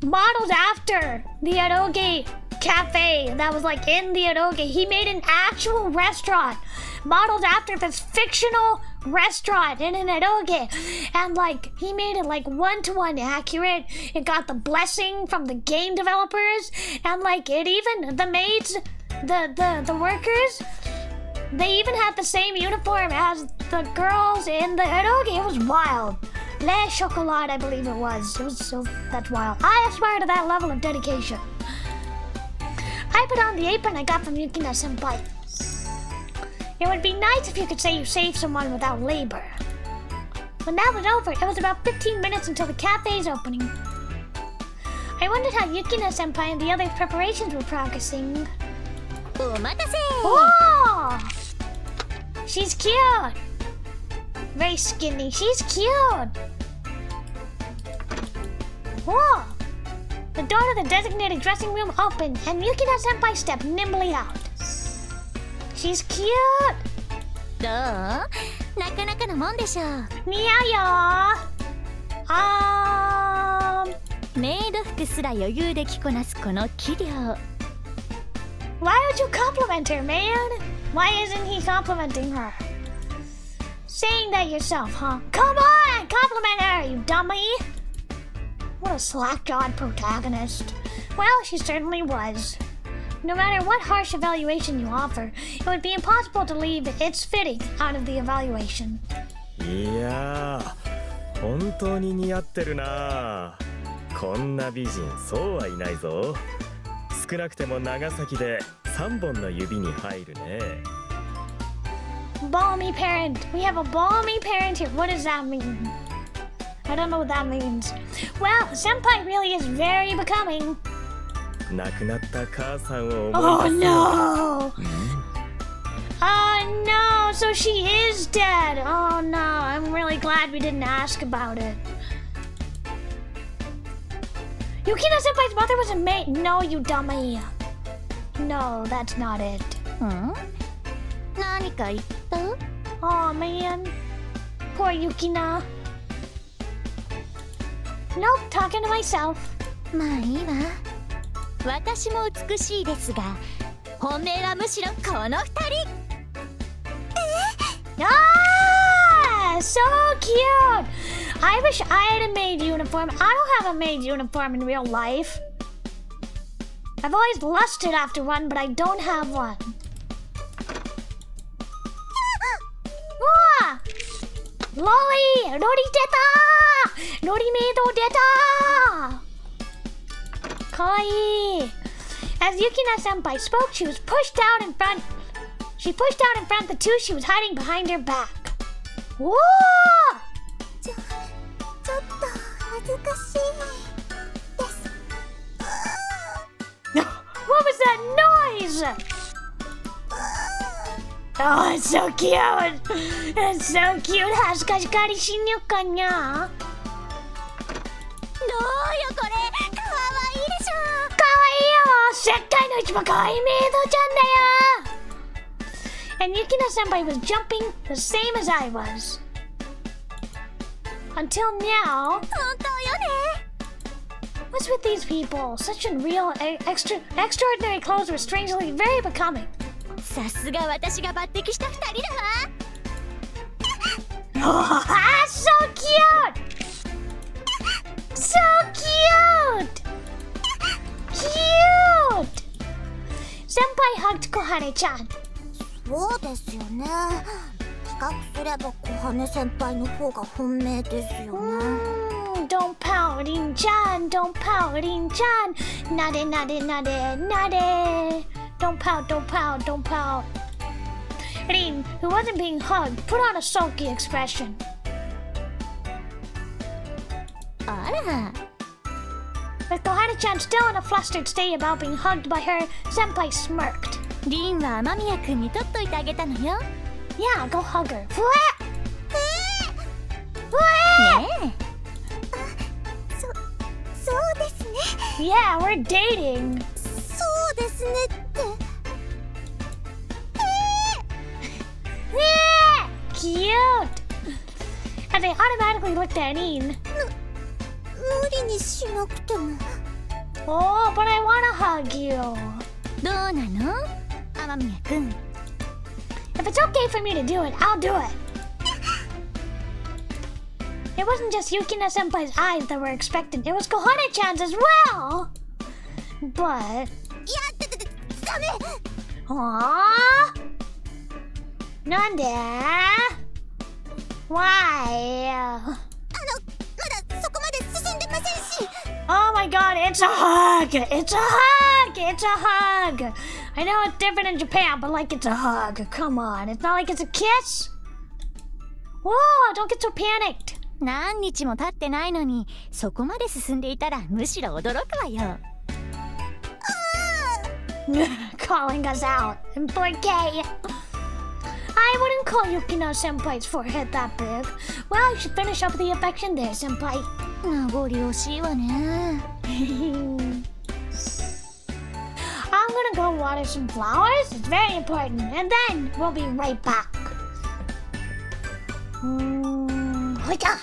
Modeled after the eroge cafe that was like in the eroge. He made an actual restaurant modeled after this fictional restaurant in an eroge, and like he made it like 1-to-1 accurate. It got the blessing from the game developers, and like it even the maids, the workers, they even had the same uniform as the girls in the eroge. It was wild. Le Chocolat, I believe it was. That's wild. I aspire to that level of dedication. I put on the apron I got from Yukina Senpai. It would be nice if you could say you saved someone without labor. When that was over, it was about 15 minutes until the cafe's opening. I wondered how Yukina Senpai and the other preparations were progressing. Oh! She's cute! Very skinny. She's cute! Whoa! The door to the designated dressing room opened, and Yukina Senpai stepped nimbly out. She's cute! どう？なかなかのもんでしょう。似合うよ。メイド服すら余裕で着こなすこの器量。Why would you compliment her, man? Why isn't he complimenting her? Saying that yourself, huh? Come on! Compliment her, you dummy! What a slack-jawed protagonist. Well, she certainly was. No matter what harsh evaluation you offer, it would be impossible to leave "it's fitting" out of the evaluation. いやー、本当に似合ってるな。こんな美人そうはいないぞ。少なくても長崎で3本の指に入るね。Balmy parent. We have a balmy parent here. What does that mean? I don't know what that means. Well, senpai really is very becoming. 亡くなった母さんを思 Oh い出す。 no! Oh no! So she is dead! Oh no! I'm really glad we didn't ask about it. Yukina senpai's mother was a maid. No, you dummy. No, that's not it. 何か言った？ Oh man. Poor Yukina. Nope, talking to myself. まあいいわ。私も美しいですが、本命はむしろこの二人。Ah! So cute! I wish I had a maid uniform. I don't have a maid uniform in real life. I've always lusted after one, but I don't have one. Ah! Loli! Loli deta! Loli maid deta! Kawaii! As Yukina senpai spoke, she pushed out in front the two she was hiding behind her back. Whoa! ちょっと恥ずかしいです。What was that noise? Oh, it's so cute! It's so cute! 恥ずかしがりしにゅかにゃ。どうよこれ、かわいいでしょ。かわいいよ！世界の一番かわいいメイドちゃんだよ！ And Yukina senpai was jumping the same as I was. Until now, 本当よね。 what's with these people? Such unreal, extraordinary clothes were strangely very becoming. さすが私が抜擢した二人だわ。Oh, so cute! So cute! Cute! Senpai hugged Kohane-chan. そうですよね。比較すれば小羽先輩の方が本命ですよね。Don't pout, Rin-chan. Don't pout, Rin-chan. Nade, nade, nade, nade. Don't pout, don't pout, don't pout. Rin, who wasn't being hugged, put on a sulky expression. あら。 With Kohane-chan still in a flustered state about being hugged by her, Senpai smirked. リンは雨宮くんに取っといてあげたのよ。 Yeah, go hug her. ね そうですね。 Yeah, we're dating. そうですねって。Yeah, cute. And they automatically looked at Rin. 無理にしなくても。 Oh, but I wanna hug you. どうなの？雨宮くん。 If it's okay for me to do it, I'll do it. It wasn't just Yukina senpai's eyes that were expectant, it was Kohane-chan's as well. But いや、ダメ。 aww. Nande? Why? まだそこまで進んでませんし。 Oh my god, it's a hug! It's a hug! It's a hug! I know it's different in Japan, but like it's a hug. Come on, it's not like it's a kiss. Whoa, don't get so panicked. 何日も経ってないのにそこまで進んでいたらむしろ驚くわよ。Calling us out in 4K. I wouldn't call Yukina senpai's forehead that big. Well, you should finish up the affection there, senpai. 名残惜しいわね。I'm gonna go water some flowers. It's very important. And then we'll be right back. Hoja.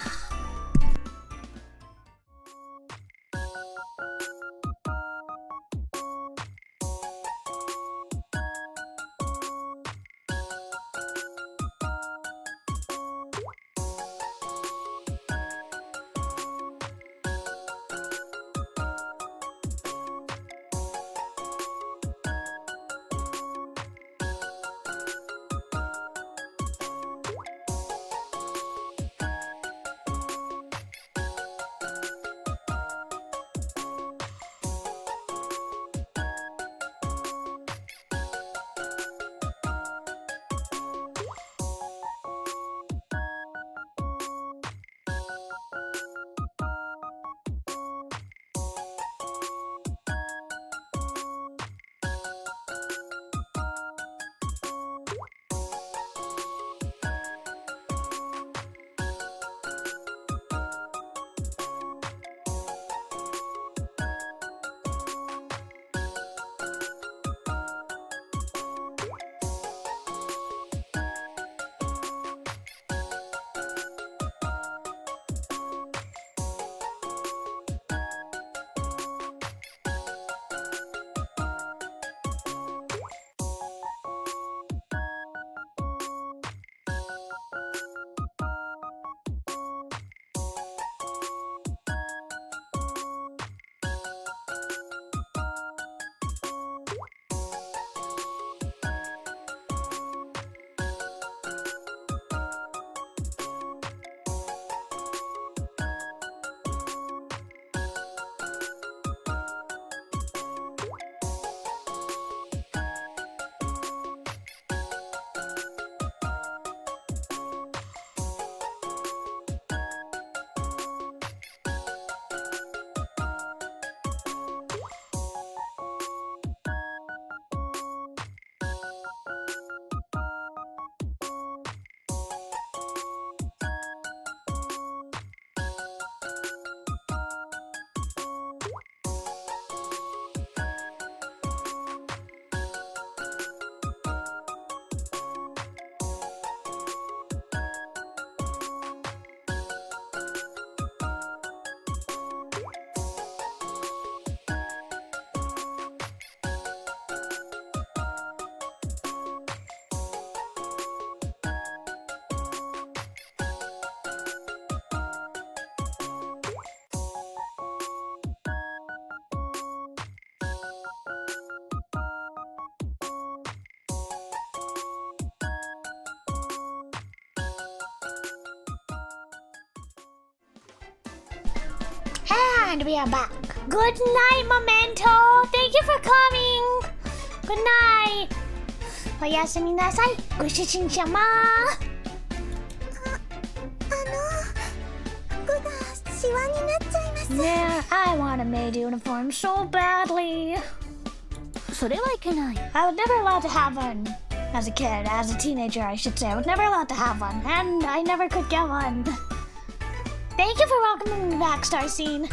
And we are back. Good night, Memento. Thank you for coming. Good night. おやすみなさい、ご主人様。服がシワになっちゃいます。Yeah, I want a maid uniform so badly. それはいけない。I was never allowed to have one as a kid, as a teenager, I should say. I was never allowed to have one, and I never could get one. Thank you for welcoming me back, Star Scene.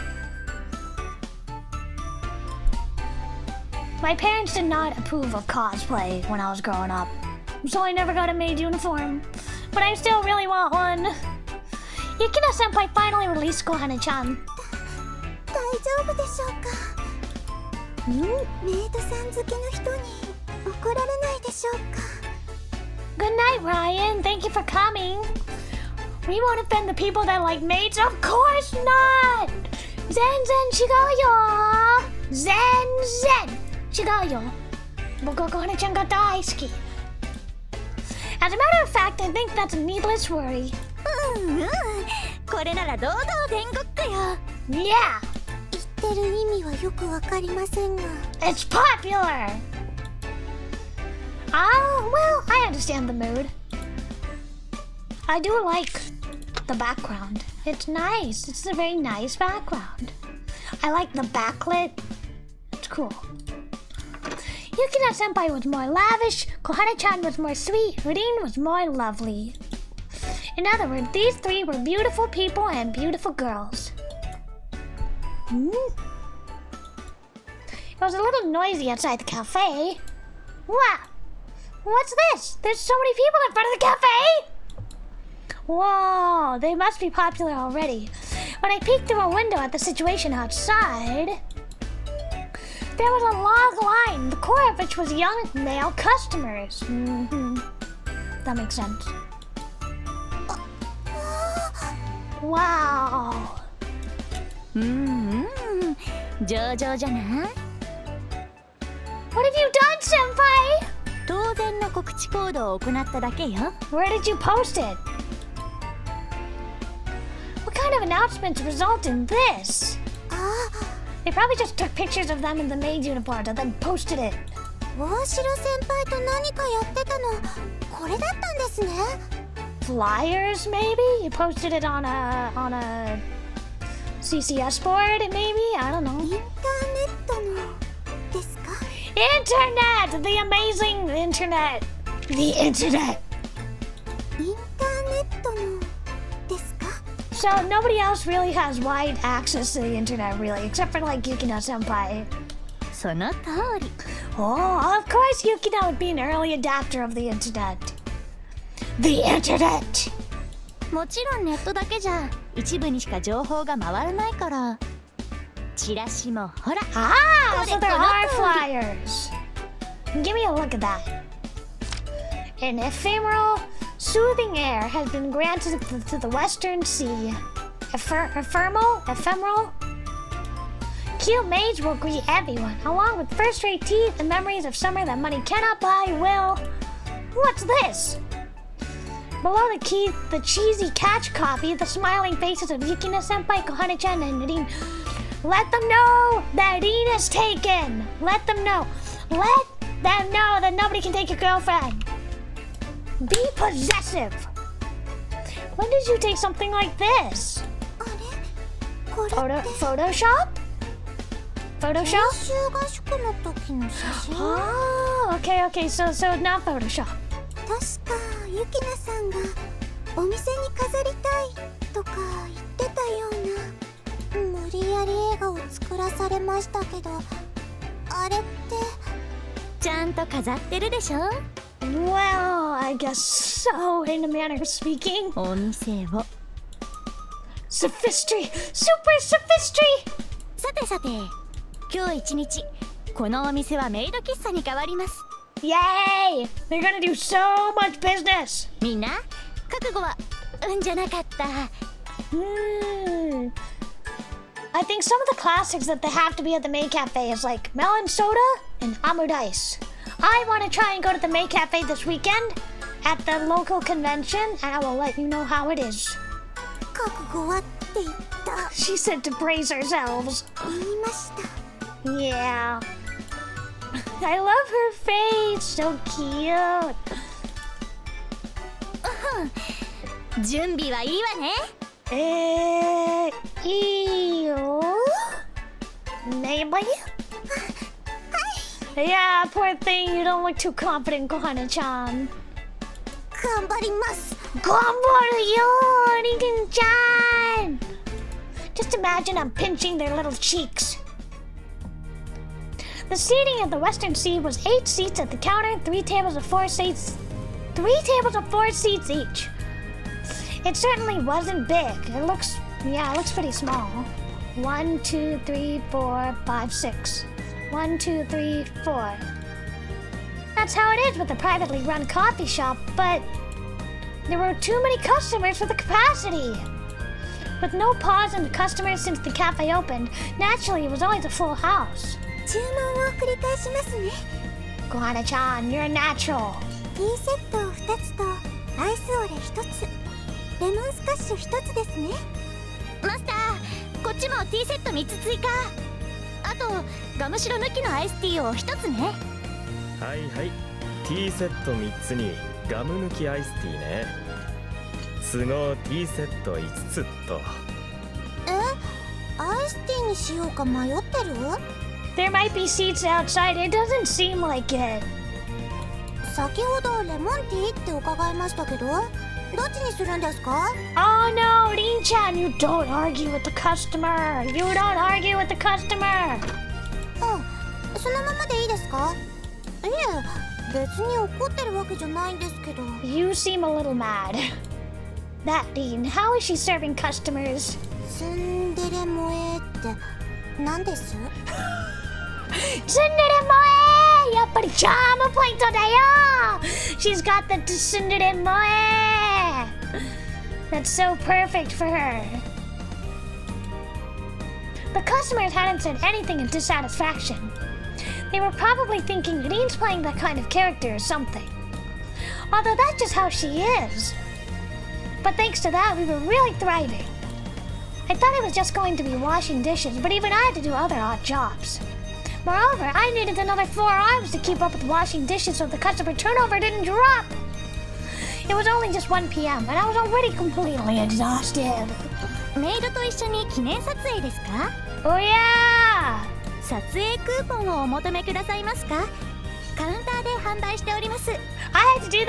My parents did not approve of cosplay when I was growing up, so I never got a maid uniform. But I still really want one. Yukina Senpai finally released Kohane-chan. 大丈夫でしょうか。メイドさん好きの人に怒られないでしょうか。Good night, Ryan. Thank you for coming. We won't offend the people that like maids? Of course not! 全然違うよ。全然違うよ。僕はKohane-chanが大好き。As a matter of fact, I think that's a needless worry. これなら堂々天国よ。 Yeah! 言ってる意味はよくわかりませんが。 It's popular! Well, I understand the mood. I do like the background. It's nice. It's a very nice background. I like the backlit. It's cool. Yukina Senpai was more lavish, Kohane-chan was more sweet, Rin was more lovely. In other words, these three were beautiful people and beautiful girls. It was a little noisy outside the cafe. Wow! What's this? There's so many people in front of the cafe! Whoa, they must be popular already. When I peeked through a window at the situation outside, there was a long line, the core of which was young male customers. That makes sense. Wow. 上々じゃない？ What have you done, senpai? 当然の告知行動を行っただけよ。 Where did you post it? What kind of announcements result in this? They probably just took pictures of them in the maid uniforms and then posted it. 大城先輩と何かやってたのこれだったんですね。 Flyers, maybe? You posted it on a CCS board, maybe? I don't know. インターネットのですか？ Internet! The amazing internet! The internet! インターネットのですか？ So nobody else really has wide access to the internet, really, except for like Yukina Senpai. その通り。 Oh, of course Yukina would be an early adapter of the internet. The internet! もちろんネットだけじゃ一部にしか情報が回らないから。チラシもほら。Ah, so there are flyers. Give me a look at that. An ephemeral, soothing air has been granted to the Western Sea. Ephemeral? Cute maids will greet everyone, along with first-rate tea and memories of summer that money cannot buy will... What's this? Below the cheesy catch copy, the smiling faces of Yukina Senpai, Kohane-chan, and Rin. Let them know that Rin is taken. Let them know that nobody can take your girlfriend. Be possessive. When did you take something like this? あれこれって Photoshop? Photoshop? 練習合宿の時の写真。 Oh, okay, so not Photoshop. 確かユキナさんがお店に飾りたいとか言ってたような。無理やり映画を作らされましたけど、あれってちゃんと飾ってるでしょ？ Well, I guess so, in a manner of speaking. お店を。 Sophistry! Super sophistry! さてさて、今日一日このお店はメイド喫茶に変わります。 Yay! They're gonna do so much business! みんな覚悟はじゃなかった。 I think some of the classics that they have to be at the maid cafe is like melon soda and amudais. I want to try and go to the maid cafe this weekend at the local convention, and I will let you know how it is. 覚悟はって言ってた。 She said to brace ourselves. 言いました。 Yeah. I love her face. So cute. 準備はいいわね。Ew. Maybe? Yeah, poor thing. You don't look too confident, Kohana-chan. 頑張ります。 Gomboru, Rinken-chan! Just imagine I'm pinching their little cheeks. The seating at the Western Sea was 8 seats at the counter, 3 tables of 4 seats. 3 tables of 4 seats each. It certainly wasn't big. It looks pretty small. 1, 2, 3, 4, 5, 6. 1, 2, 3, 4. That's how it is with a privately run coffee shop, but there were too many customers for the capacity. With no pause in the customers since the cafe opened, naturally it was always a full house. 注文を繰り返しますね。 Kohana-chan, you're a natural. ティーセットを2つとアイスオレ1つ、レモンスカッシュ1つですね。マスター、こっちもティーセット3つ追加。あとガムシロ抜きのアイスティーを1つね。はいはい、ティーセット3つにガム抜きアイスティーね。都合ティーセット5つと。アイスティーにしようか迷ってる？ There might be seats outside. It doesn't seem like it. 先ほどレモンティーって伺いましたけど、どっちにするんですか？ Oh no, Rin-chan, you don't argue with the customer. You don't argue with the customer. そのままでいいですか？いえ、別に怒ってるわけじゃないんですけど。 You seem a little mad. That Dean, how is she serving customers? ツンデレ萌えって何です？ Tsundere moe! やっぱりチャームポイントだよ! She's got the tsundere moe! That's so perfect for her. The customers hadn't said anything of dissatisfaction. They were probably thinking Rin's playing that kind of character or something. Although that's just how she is. But thanks to that, we were really thriving. I thought I was just going to be washing dishes, but even I had to do other odd jobs. Moreover, I needed another 4 arms to keep up with washing dishes so the customer turnover didn't drop. It was only just 1 p.m. and I was already completely exhausted. メイドと一緒に記念撮影ですか？ Oh yeah! 撮影クーポンをお求めくださいますか？カウンターで販売しております。 I had to do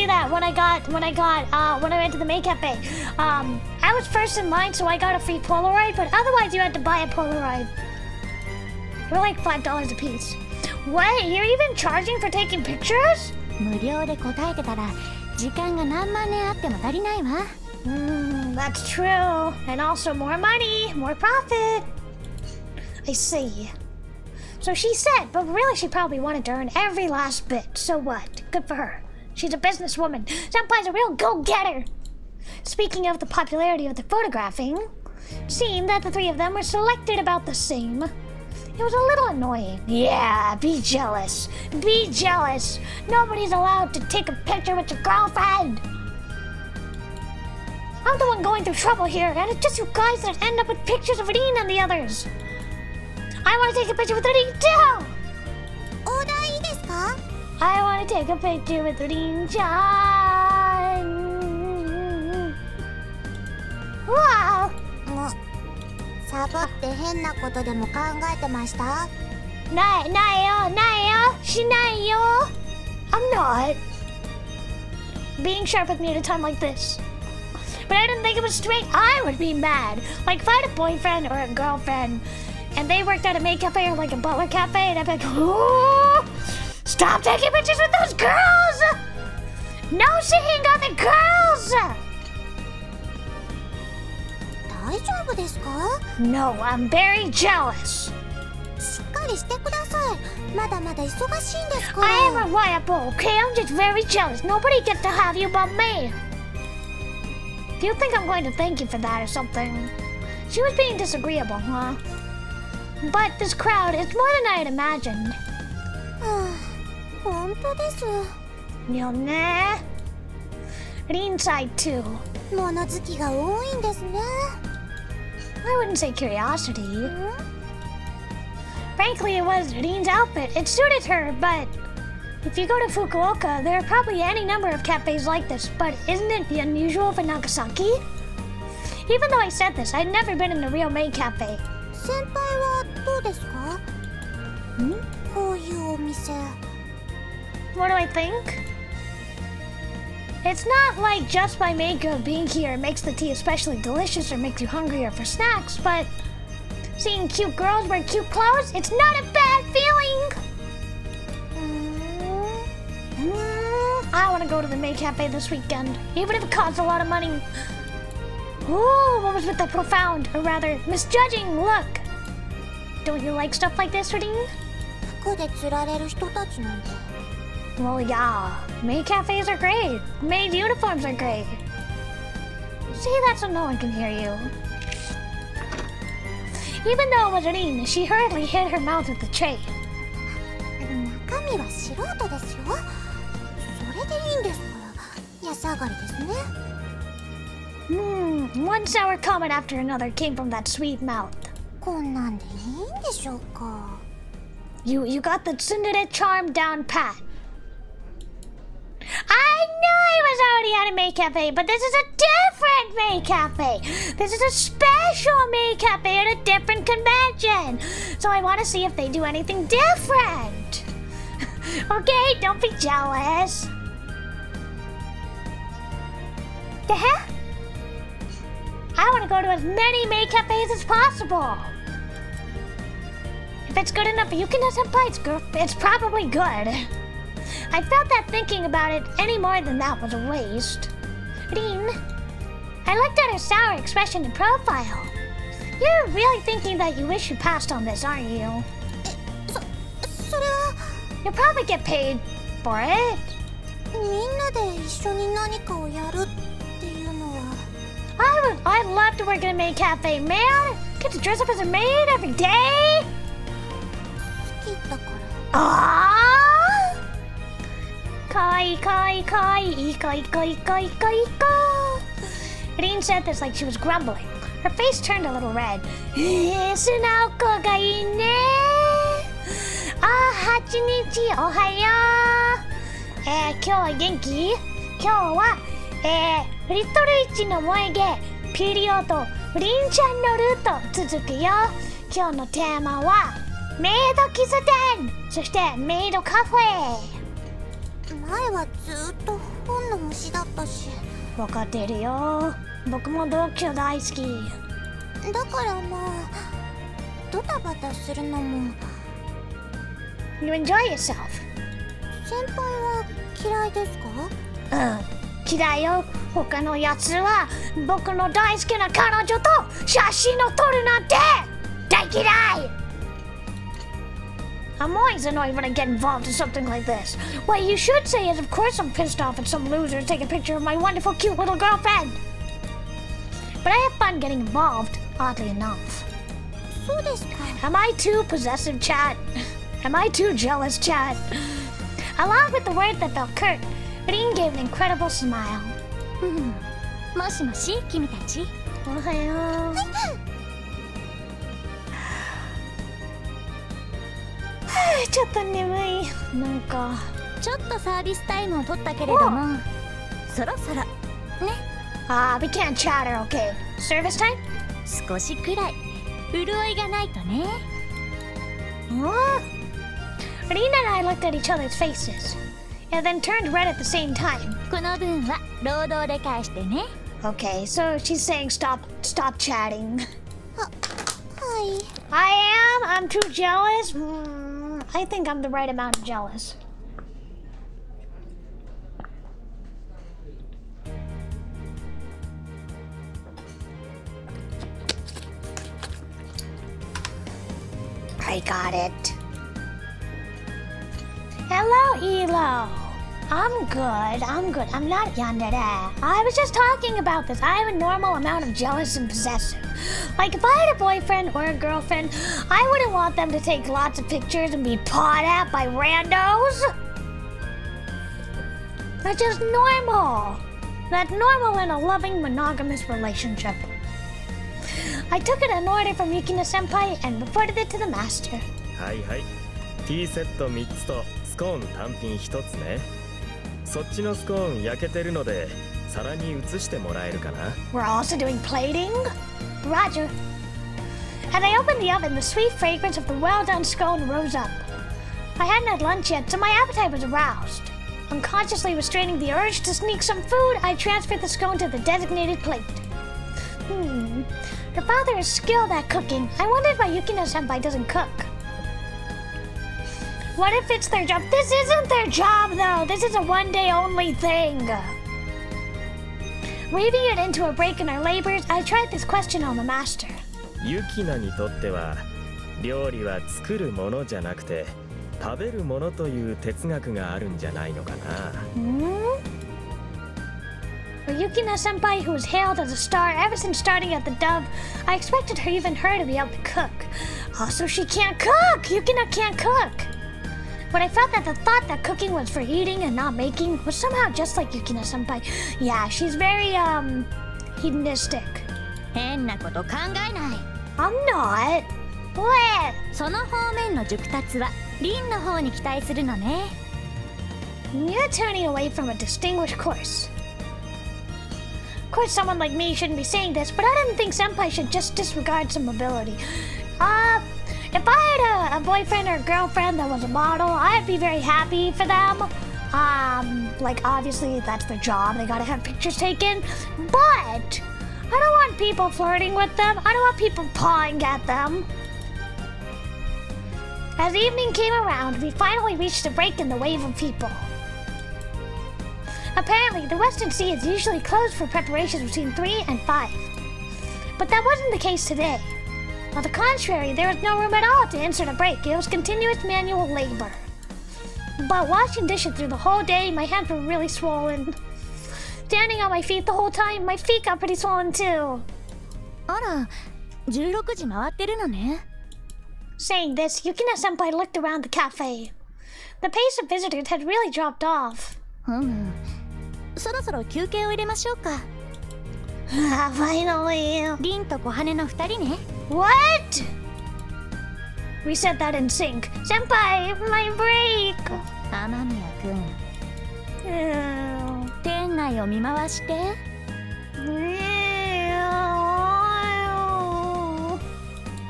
that when I went to the maid cafe. I was first in line, so I got a free Polaroid, but otherwise you had to buy a Polaroid. They're like $5 a piece. What? You're even charging for taking pictures? 無料で答えてたら時間が何万年あっても足りないわ。That's true. And also more money, more profit. I see. So she said, but really she probably wanted to earn every last bit. So what? Good for her. She's a businesswoman. Senpai's a real go-getter. Speaking of the popularity of the photographing, it seemed that the 3 of them were selected about the same. It was a little annoying. Yeah, be jealous. Be jealous. Nobody's allowed to take a picture with your girlfriend. I'm the one going through trouble here, and it's just you guys that end up with pictures of Rin and the others. I want to take a picture with Rin too. オーダーいいですか？ I want to take a picture with Rin-chan. Wow. サボって変なことでも考えてました？ないよ。しないよ。I'm not. Being sharp with me at a time like this. But I didn't think it was straight. I would be mad. Like if I had a boyfriend or a girlfriend and they worked at a maid cafe or like a butler cafe and I'd be like, oh, stop taking pictures with those girls! No seeing other girls! 大丈夫ですか？ No, I'm very jealous. しっかりしてください。まだまだ忙しいんですから。 I am reliable, okay? I'm just very jealous. Nobody gets to have you but me. Do you think I'm going to thank you for that or something? She was being disagreeable, huh? But this crowd is more than I had imagined. 本当です。よね。Rin side too. 物好きが多いんですね。I wouldn't say curiosity. Frankly, it was Rin's outfit. It suited her, but if you go to Fukuoka, there are probably any number of cafes like this, but isn't it unusual for Nagasaki? Even though I said this, I'd never been in a real maid cafe. 先輩はどうですか？こういうお店。What do I think? It's not like just by maker of being here makes the tea especially delicious or makes you hungrier for snacks, but seeing cute girls wear cute clothes, it's not a bad feeling! I want to go to the maid cafe this weekend, even if it costs a lot of money. Ooh, what was with that profound, or rather, misjudging look? Don't you like stuff like this, Rin? 服で釣られる人たちなんで。Well, yeah. Maid cafes are great. Maid uniforms are great. See that so no one can hear you. Even though it was Rin, she hurriedly hid her mouth with the tray. 中身は素人ですよ。それでいいんですから。安上がりですね。One sour comment after another came from that sweet mouth. こんなんでいいんでしょうか。You got the tsundere charm down pat. I knew I was already at a maid cafe, but this is a different maid cafe. This is a special maid cafe at a different convention. So I want to see if they do anything different. Okay, don't be jealous. The heck? I want to go to as many maid cafes as possible. If it's good enough for Yukina Senpai's group, it's probably good. I felt that thinking about it any more than that was a waste. Rin, I looked at her sour expression and profile. You're really thinking that you wish you passed on this, aren't you? それは You'll probably get paid for it. みんなで一緒に何かをやるっていうのは I'd love to work in a maid cafe, man. Get to dress up as a maid every day. 好きだから。Ah! Kai. Rin said this like she was grumbling. Her face turned a little red. Sunaoko ga ii ne. Hachinichi, ohayo. 今日は元気？今日はリトル1の萌え毛ピリオドリンちゃんのルート続くよ。今日のテーマはメイド喫茶店、そしてメイドカフェ。前はずっと本の虫だったし。分かってるよ。僕も読書大好き。だからまあドタバタするのも。You enjoy yourself. 先輩は嫌いですか？嫌いよ。他のやつは僕の大好きな彼女と写真を撮るなんて大嫌い。I'm always annoyed when I get involved in something like this. What you should say is, of course I'm pissed off at some loser taking a picture of my wonderful, cute little girlfriend. But I have fun getting involved, oddly enough. そうですか。Am I too possessive, chat? Am I too jealous, chat? Along with the words that felt curt, Rin gave an incredible smile. もしもし、君たち。おはよう。ちょっと眠い。なんかちょっとサービスタイムを取ったけれども、そろそろね。We can't chatter, okay? Service time? 少しくらい潤いがないとね。Rina and I looked at each other's faces, and then turned red at the same time. この分は労働で返してね。Okay, so she's saying stop chatting. はい。I'm too jealous. I think I'm the right amount of jealous. I got it. Hello, Elo. I'm good. I'm not yandere. I was just talking about this. I have a normal amount of jealous and possessive. Like, if I had a boyfriend or a girlfriend, I wouldn't want them to take lots of pictures and be pawed at by randos. That's just normal. That's normal in a loving, monogamous relationship. I took it an order from Yukina Senpai and reported it to the master. はいはい。ティーセット3つとスコーン単品1つね。そっちのスコーン焼けてるので皿に移してもらえるかな。 We're also doing plating? Roger. As I opened the oven, the sweet fragrance of the well-done scone rose up. I hadn't had lunch yet, so my appetite was aroused. Unconsciously restraining the urge to sneak some food, I transferred the scone to the designated plate. Her father is skilled at cooking. I wondered why Yukina-senpai doesn't cook. What if it's their job? This isn't their job, though. This is a one-day-only thing. Weaving it into a break in our labors, I tried this question on the master. ユキナにとっては料理は作るものじゃなくて食べるものという哲学があるんじゃないのかな。For Yukina-senpai, who was hailed as a star ever since starting at the Dove, I expected even her to be able to cook. Also, she can't cook! Yukina can't cook! But I felt that the thought that cooking was for eating and not making was somehow just like Yukina-senpai. Yeah, she's very, hedonistic. 変なこと考えない。 I'm not. What? その方面の熟達はリンの方に期待するのね。 You're turning away from a distinguished course. Of course, someone like me shouldn't be saying this, but I didn't think Senpai should just disregard some ability. If I had a boyfriend or a girlfriend that was a model, I'd be very happy for them. Like, obviously, that's their job. They gotta have pictures taken. But I don't want people flirting with them. I don't want people pawing at them. As evening came around, we finally reached a break in the wave of people. Apparently, the Western Sea is usually closed for preparations between 3 and 5. But that wasn't the case today. On the contrary, there was no room at all to insert a break. It was continuous manual labor. But washing dishes through the whole day, my hands were really swollen. Standing on my feet the whole time, my feet got pretty swollen too. あら、16時回ってるのね。 Saying this, Yukina-senpai looked around the cafe. The pace of visitors had really dropped off. そろそろ休憩を入れましょうか。 Finally. リンと小羽の2人ね。 What? We said that in sync. Senpai, my break. 雨宮くん、 Ew. 店内を見回して。 Ew.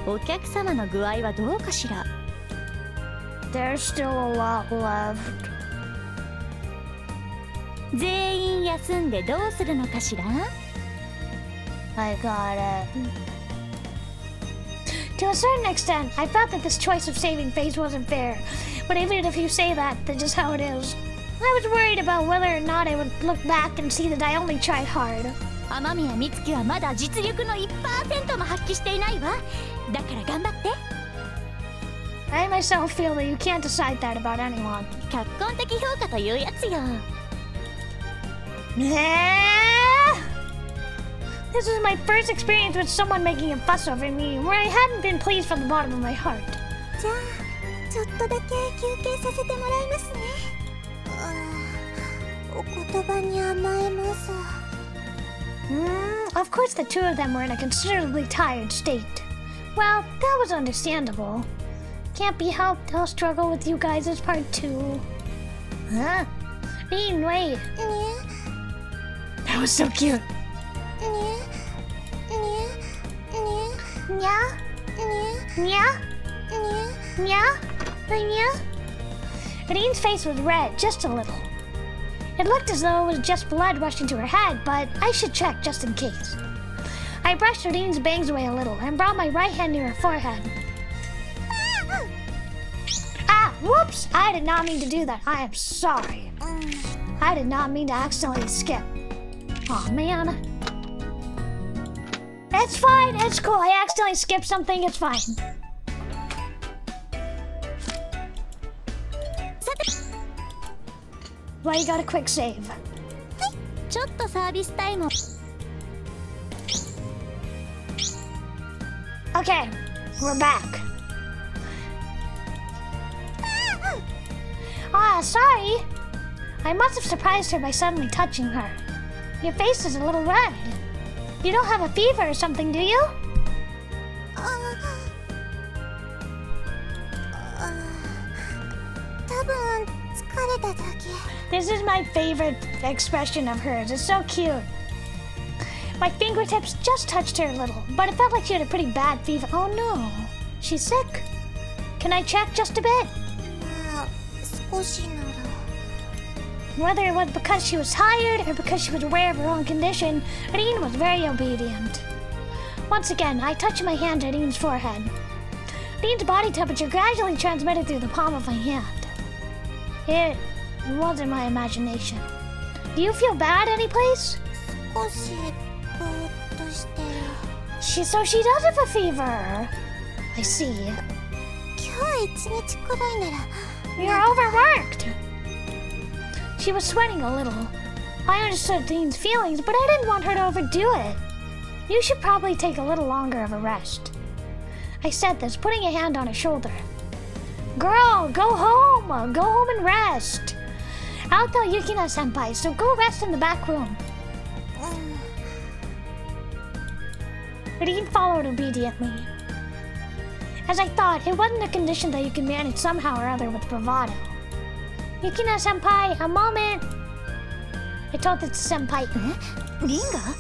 お客様の具合はどうかしら。 There's still a lot left. 全員休んでどうするのかしら。 I got it. To a certain extent, I felt that this choice of saving face wasn't fair. But even if you say that, that's just how it is. I was worried about whether or not I would look back and see that I only tried hard. 雨宮美月はまだ実力の 1% も発揮していないわ。だから頑張って。 I myself feel that you can't decide that about anyone. 客観的評価というやつよ。 This was my first experience with someone making a fuss over me, where I hadn't been pleased from the bottom of my heart. じゃあ、ちょっとだけ休憩させてもらいますね。お言葉に甘えます。 Of course, the two of them were in a considerably tired state. Well, that was understandable. Can't be helped, I'll struggle with you guys as part 2. Huh? Bean, wait. That was so cute. Yeah? Yeah? Yeah? Yeah? Reen's face was red, just a little. It looked as though it was just blood rushing to her head, but I should check just in case. I brushed Reen's bangs away a little and brought my right hand near her forehead. Ah! Whoops! I did not mean to do that. I am sorry. I did not mean to accidentally skip. Aw, man. It's fine, it's cool. I accidentally skipped something, it's fine. Well, you got a quick save. ちょっとサービスタイム。 Okay, we're back. Sorry. I must have surprised her by suddenly touching her. Your face is a little red. You don't have a fever or something, do you? てただけ。 This is my favorite expression of hers. It's so cute. My fingertips just touched her a little, but it felt like she had a pretty bad fever. Oh no. She's sick? Can I check just a bit? まあ少しなら。 Whether it was because she was tired or because she was aware of her own condition, Irene was very obedient. Once again, I touched my hand at Irene's forehead. Irene's body temperature gradually transmitted through the palm of my hand. It wasn't my imagination. Do you feel bad anyplace? 少しぼーっとしてる。So she does have a fever. I see. 今日一日くらいなら。 You're overworked. She was sweating a little. I understood Dean's feelings, but I didn't want her to overdo it. You should probably take a little longer of a rest. I said this, putting a hand on her shoulder. Girl, go home! Go home and rest. I'll tell Yukina-senpai, so go rest in the back room. Dean followed obediently. As I thought, it wasn't a condition that you can manage somehow or other with bravado. Yukina-senpai, a moment. I told it to senpai. Ringa?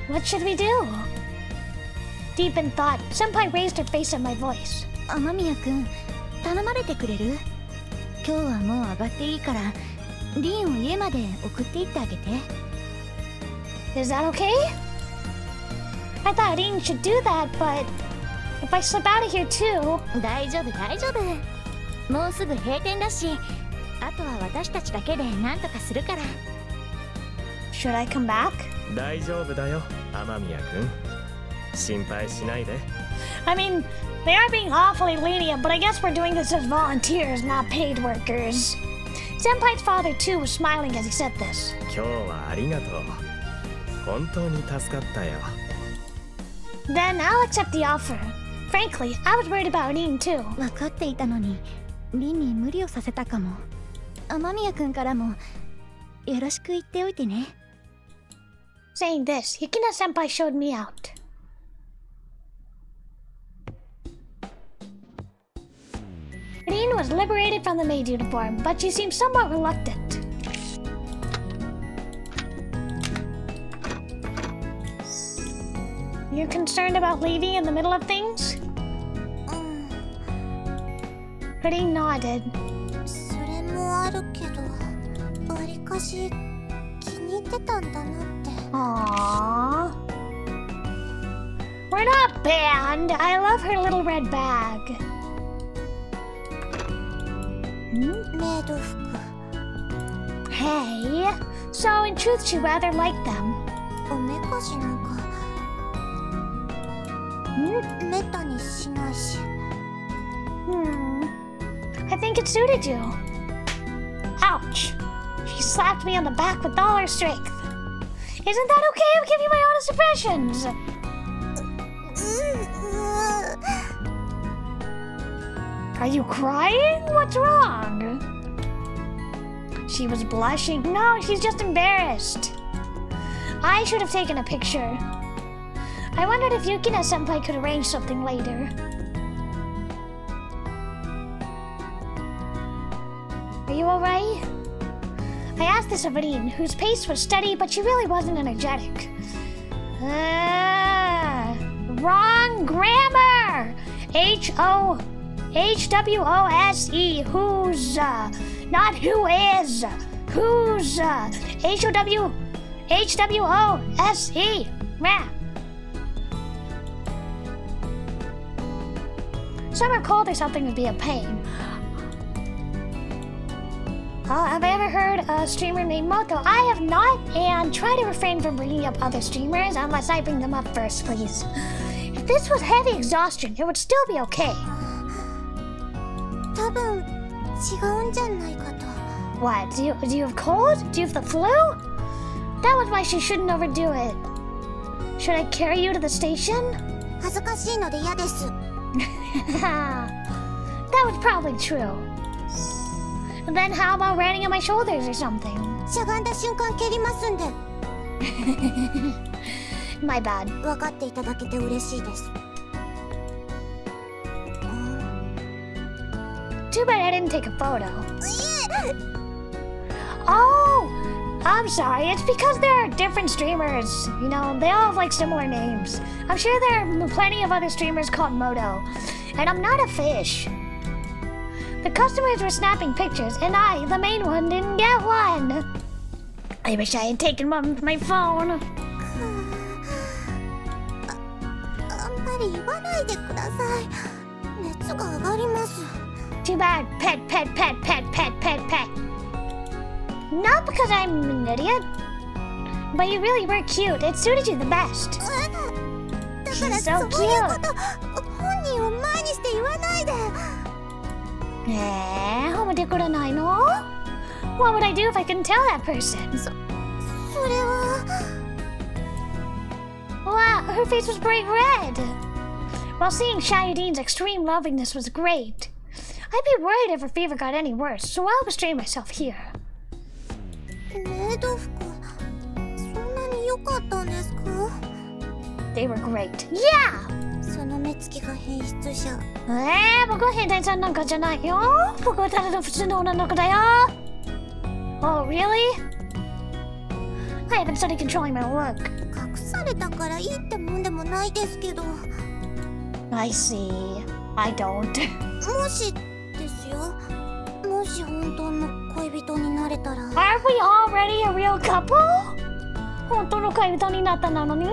What should we do? Deep in thought, senpai raised her face at my voice. 雨宮くん、頼まれてくれる？今日はもう上がっていいから、リンを家まで送って行ってあげて。Is that okay? I thought Dean should do that, but if I slip out of here too... 大丈夫大丈夫。もうすぐ閉店だし、あとは私たちだけで何とかするから。Should I come back? 大丈夫だよ、雨宮くん。心配しないで。I mean, they are being awfully lenient, but I guess we're doing this as volunteers, not paid workers. Senpai's father too was smiling as he said this. 今日はありがとう。本当に助かったよ。Then I'll accept the offer. Frankly, I was worried about Dean too. 分かっていたのに、リンに無理をさせたかも。雨宮くんからもよろしく言っておいてね。Saying this, Yukina-senpai showed me out. Rin was liberated from the maid uniform, but she seemed somewhat reluctant. You're concerned about leaving in the middle of things? Rin nodded. それもあるけど、わりかし気に入ってたんだなって。Aww. We're not banned. I love her little red bag. メイド服。 Hey. So in truth, she rather liked them. おめかしなんかめったにしないし。I think it suited you. Ouch. She slapped me on the back with all her strength. Isn't that okay? I'm giving you my honest impressions. Are you crying? What's wrong? She was blushing. No, she's just embarrassed. I should have taken a picture. I wondered if Yukina-senpai could arrange something later. Are you alright? I asked this of Rin, whose pace was steady, but she really wasn't energetic. Wrong grammar! H-O-H-W-O-S-E, who's, not who is, who's, H-O-W-H-W-O-S-E, meh. Summer cold or something would be a pain. Have I ever heard a streamer named Moto? I have not, and try to refrain from bringing up other streamers unless I bring them up first, please. If this was heavy exhaustion, it would still be okay. 多分違うんじゃないかと。 What? Do you have cold? Do you have the flu? That was why she shouldn't overdo it. Should I carry you to the station? 恥ずかしいので嫌です。 That was probably true. Then how about riding on my shoulders or something? しゃがんだ瞬間蹴りますんで。 My bad. 分かっていただけて嬉しいです。Too bad I didn't take a photo. Oh, I'm sorry. It's because there are different streamers. You know, they all have like similar names. I'm sure there are plenty of other streamers called Moto. And I'm not a fish. The customers were snapping pictures, and I, the main one, didn't get one. I wish I had taken one with my phone. あんまり言わないでください。熱が上がります。Too bad. Pet. Not because I'm an idiot. But you really were cute. It suited you the best. だからそういうこと本人を前にして言わないで。褒めてくれないの? What would I do if I couldn't tell that person? それは Wow, her face was bright red. While seeing Shayudine's extreme lovingness was great, I'd be worried if her fever got any worse, so I'll restrain myself here. メイド服そんなに良かったんですか? They were great. Yeah! その目つきが変質者。僕は変態さんなんかじゃないよ。僕はただの普通の女の子だよ。Oh, really? I haven't studied controlling my look. 隠されたからいいってもんでもないですけど。I see. I don't. もしですよ。もし本当の恋人になれたら。Aren't we already a real couple? 本当の恋人になったなのに? もう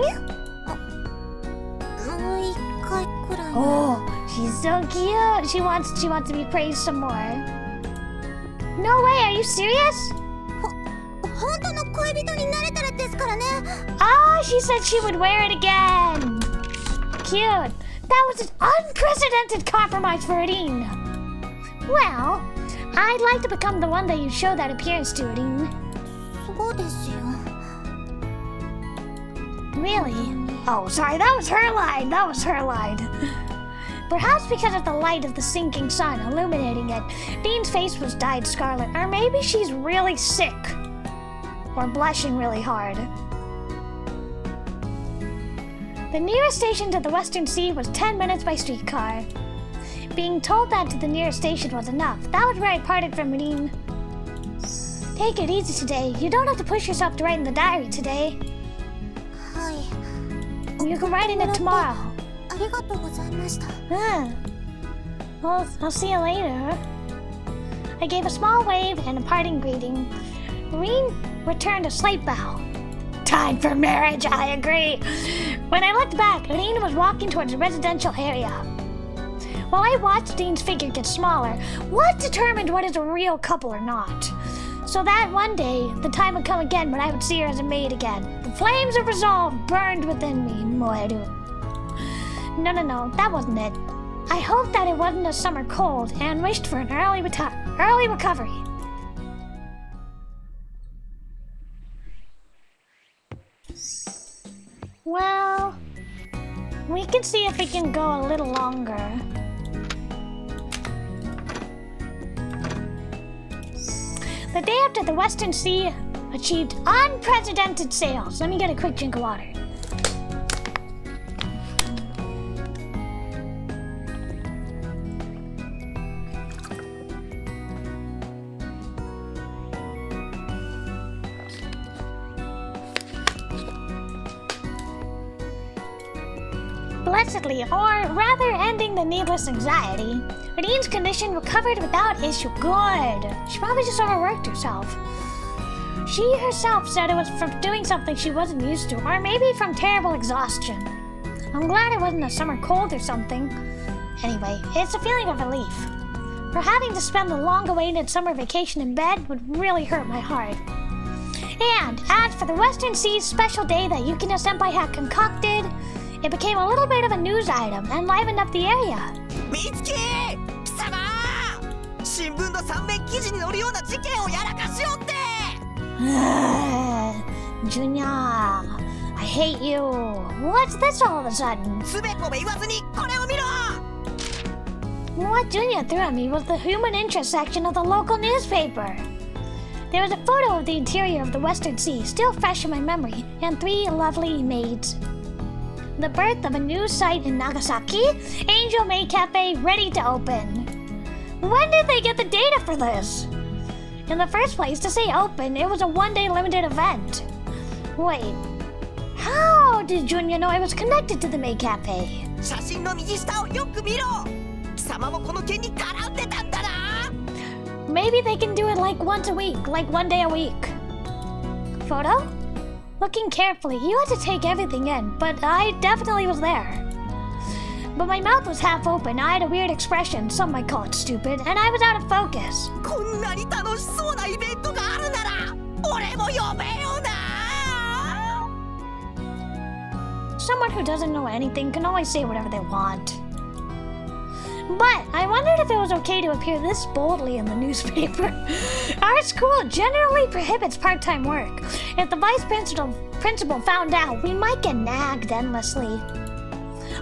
一回くらい。Oh, she's so cute. She wants to be praised some more. No way, are you serious? 本当の恋人になれたらですからね。Ah, she said she would wear it again. Cute. That was an unprecedented compromise for Irene. Well, I'd like to become the one that you show that appearance to, Irene. そうですよ。Really? Oh, sorry, that was her line. Perhaps because of the light of the sinking sun illuminating it, Dean's face was dyed scarlet, or maybe she's really sick. Or blushing really hard. The nearest station to the Western Sea was 10 minutes by streetcar. Being told that to the nearest station was enough. That was where I parted from Irene. Take it easy today. You don't have to push yourself to write in the diary today. はい。 You can write in it tomorrow. ありがとうございました。Well, I'll see you later. I gave a small wave and a parting greeting. Irene returned a slight bow. Time for marriage, I agree. When I looked back, Irene was walking towards a residential area. While I watched Dean's figure get smaller, what determined what is a real couple or not? So that one day, the time would come again when I would see her as a maid again. The flames of resolve burned within me, Moeru. No, that wasn't it. I hoped that it wasn't a summer cold and wished for an early recovery. Well, we can see if we can go a little longer. The day after the Western Sea achieved unprecedented sales. Let me get a quick drink of water. Blessedly, or rather ending the needless anxiety, Radine's condition recovered without issue. Good. She probably just overworked herself. She herself said it was from doing something she wasn't used to, or maybe from terrible exhaustion. I'm glad it wasn't a summer cold or something. Anyway, it's a feeling of relief. For having to spend the long-awaited summer vacation in bed would really hurt my heart. And as for the Western Sea's special day that Yukina Senpai had concocted, it became a little bit of a news item and livened up the area. Mitsuki! 貴様! 新聞の3面記事に載るような事件をやらかしよって! Junya, I hate you. What's this all of a sudden? つべこべ言わずにこれを見ろ! What Junya threw at me was the human interest section of the local newspaper. There was a photo of the interior of the Western Sea, still fresh in my memory, and 3 lovely maids. The birth of a new site in Nagasaki, Angel Maid Cafe ready to open. When did they get the data for this? In the first place, to say open, it was a one-day limited event. Wait, how did Junya know I was connected to the May Cafe? 写真の右下をよく見ろ。貴様もこの件に絡んでたんだな。 Maybe they can do it like once a week, like one day a week. Photo? Looking carefully, you had to take everything in, but I definitely was there. But my mouth was half open, I had a weird expression, some might call it stupid, and I was out of focus. こんなに楽しそうなイベントがあるなら俺も呼べよな。 Someone who doesn't know anything can always say whatever they want. But I wondered if it was okay to appear this boldly in the newspaper. Our school generally prohibits part-time work. If the vice principal found out, we might get nagged endlessly.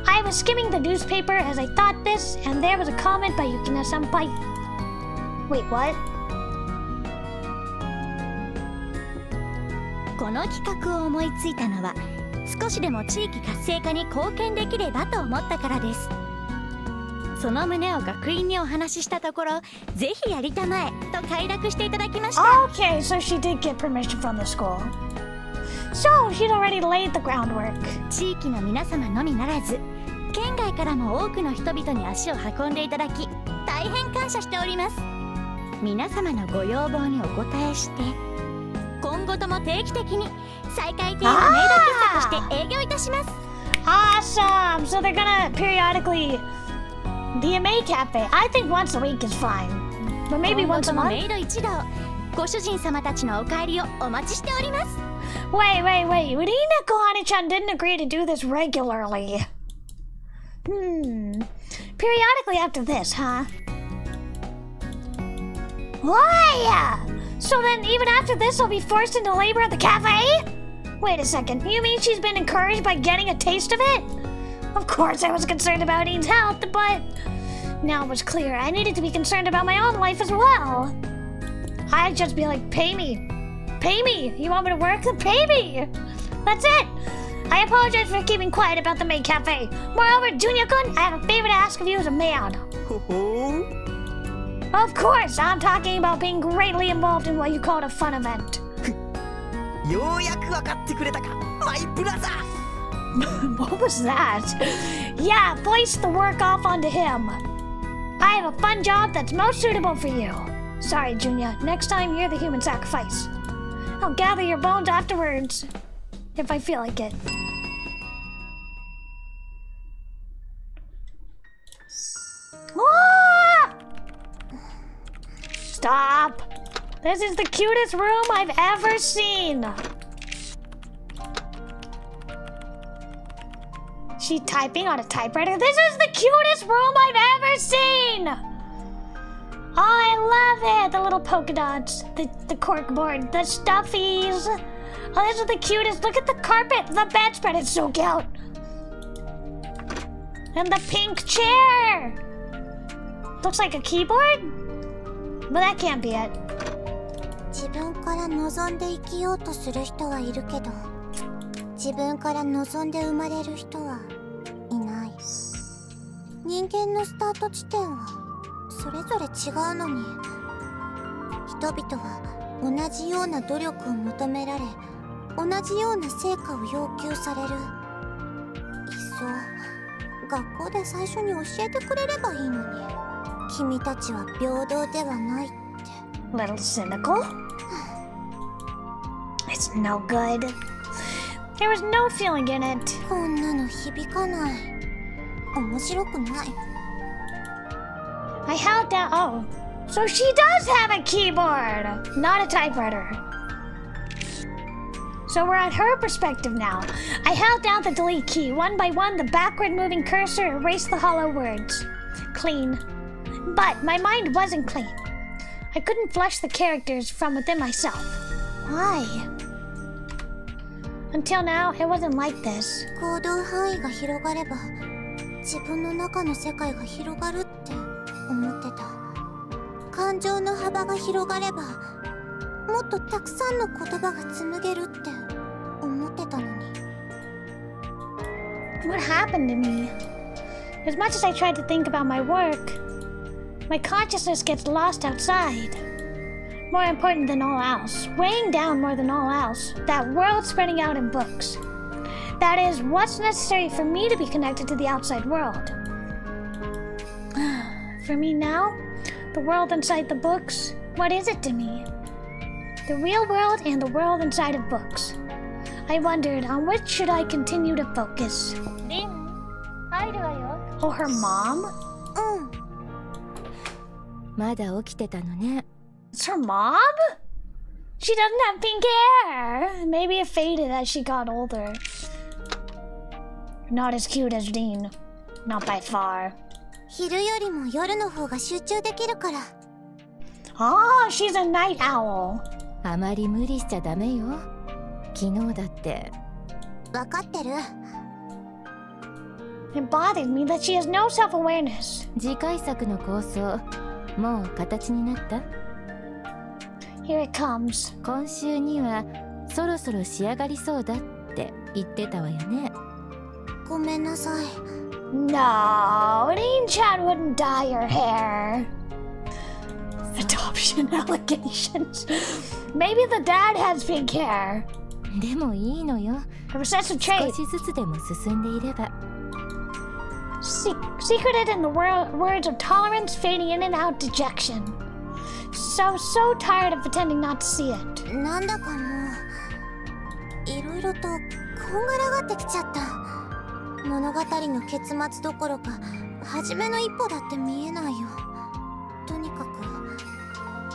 I was skimming the newspaper as I thought this, and there was a comment by Yukina-senpai. Wait, what? この企画を思いついたのは少しでも地域活性化に貢献できればと思ったからです。その旨を学院にお話ししたところ、ぜひやりたまえと快諾していただきました。 Okay, so she did get permission from the school. So she'd already laid the groundwork. 地域の皆様のみならず、県外からも多くの人々に足を運んでいただき、大変感謝しております。皆様のご要望にお応えして、今後とも定期的に再開店のメイド喫茶として営業いたします。 Awesome! So they're gonna periodically be a May Cafe. I think once a week is fine. But maybe once a 今後ともメ month? イド一同、ご主人様たちのお帰りをお待ちしております。 Wait. Urina Kohani-chan didn't agree to do this regularly. Periodically after this, huh? Why? So then even after this I'll be forced into labor at the cafe? Wait a second, you mean she's been encouraged by getting a taste of it? Of course I was concerned about Ian's health, but now it was clear I needed to be concerned about my own life as well. I'd just be like, pay me. You want me to work? Then pay me. That's it. I apologize for keeping quiet about the May Cafe. Moreover, Junya-kun, I have a favor to ask of you as a man. ほほん。 Of course, I'm talking about being greatly involved in what you called a fun event. ようやく分かってくれたか、マイブラザー。 What was that? Yeah, voice the work off onto him. I have a fun job that's most suitable for you. Sorry, Junya. Next time you're the human sacrifice. I'll gather your bones afterwards, if I feel like it. Ah! Stop! This is the cutest room I've ever seen. She typing on a typewriter? This is the cutest room I've ever seen! Oh, I love it! The little polka dots, the corkboard, the stuffies. Oh, this is the cutest. Look at the carpet, the bedspread, it's so cute. And the pink chair. Looks like a keyboard? But that can't be it. 自分から望んで生きようとする人はいるけど、自分から望んで生まれる人はいない。人間のスタート地点はそれぞれ違うのに、人々は同じような努力を求められ、同じような成果を要求される。いっそ学校で最初に教えてくれればいいのに、君たちは平等ではないって。 Little cynical. It's no good. There was no feeling in it. こんなの響かない。面白くない。 I held down. Oh, so she does have a keyboard, not a typewriter. So we're at her perspective now. I held down the delete key. One by one, the backward moving cursor erased the hollow words. Clean. But my mind wasn't clean. I couldn't flush the characters from within myself. Why? Until now, it wasn't like this. 行動範囲が広がれば、自分の中の世界が広がるって思ってた。感情の幅が広がれば、もっとたくさんの言葉が紡げるって思ってたのに。 What happened to me? As much as I tried to think about my work, My consciousness gets lost outside. More important than all else, weighing down more than all else, that world spreading out in books. That is what's necessary for me to be connected to the outside world. For me now, the world inside the books, what is it to me? The real world and the world inside of books. I wondered, on which should I continue to focus? Oh, her mom? うん。まだ起きてたのね。It's her mom? She doesn't have pink hair. Maybe it faded as she got older. Not as cute as Dean. Not by far. 昼よりも夜の方が集中できるから。Oh, she's a night owl. あまり無理しちゃダメよ。昨日だって。わかってる。It bothered me that she has no self-awareness. 次回作の構想、もう形になった？ Here it comes. 今週にはそろそろ仕上がりそうだって言ってたわよね。ごめんなさい。No, Dean-chan wouldn't dye her hair. Adoption allegations. Maybe the dad has pink hair. でもいいのよ。A recessive trait. 少しずつでも進んでいれば。Secreted in the words of tolerance, fading in and out, dejection. So tired of pretending not to see it. なんだかもういろいろとこんがらがってきちゃった。物語の結末どころか初めの一歩だって見えないよ。とにか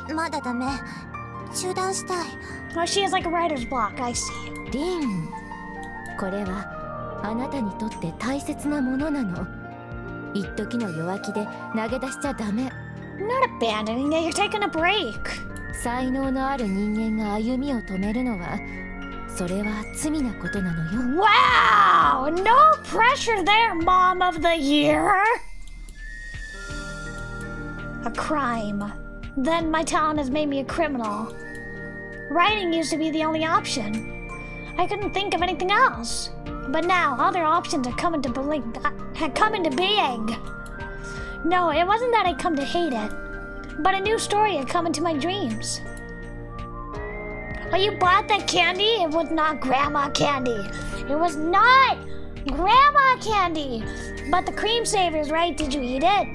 くまだダメ。中断したい。Oh, she has like a writer's block, I see. リン、これはあなたにとって大切なものなの。一時の弱気で投げ出しちゃダメ。Not abandoning it, you're taking a break. 才能のある人間が歩みを止めるのは、それは罪なことなのよ。Wow! No pressure there, Mom of the Year! A crime. Then my talent has made me a criminal. Writing used to be the only option. I couldn't think of anything else. But now, other options are coming into being. No, it wasn't that I'd come to hate it, but a new story had come into my dreams. Oh, you bought that candy? It was not grandma candy. It was not grandma candy. But the cream saver's right. Did you eat it?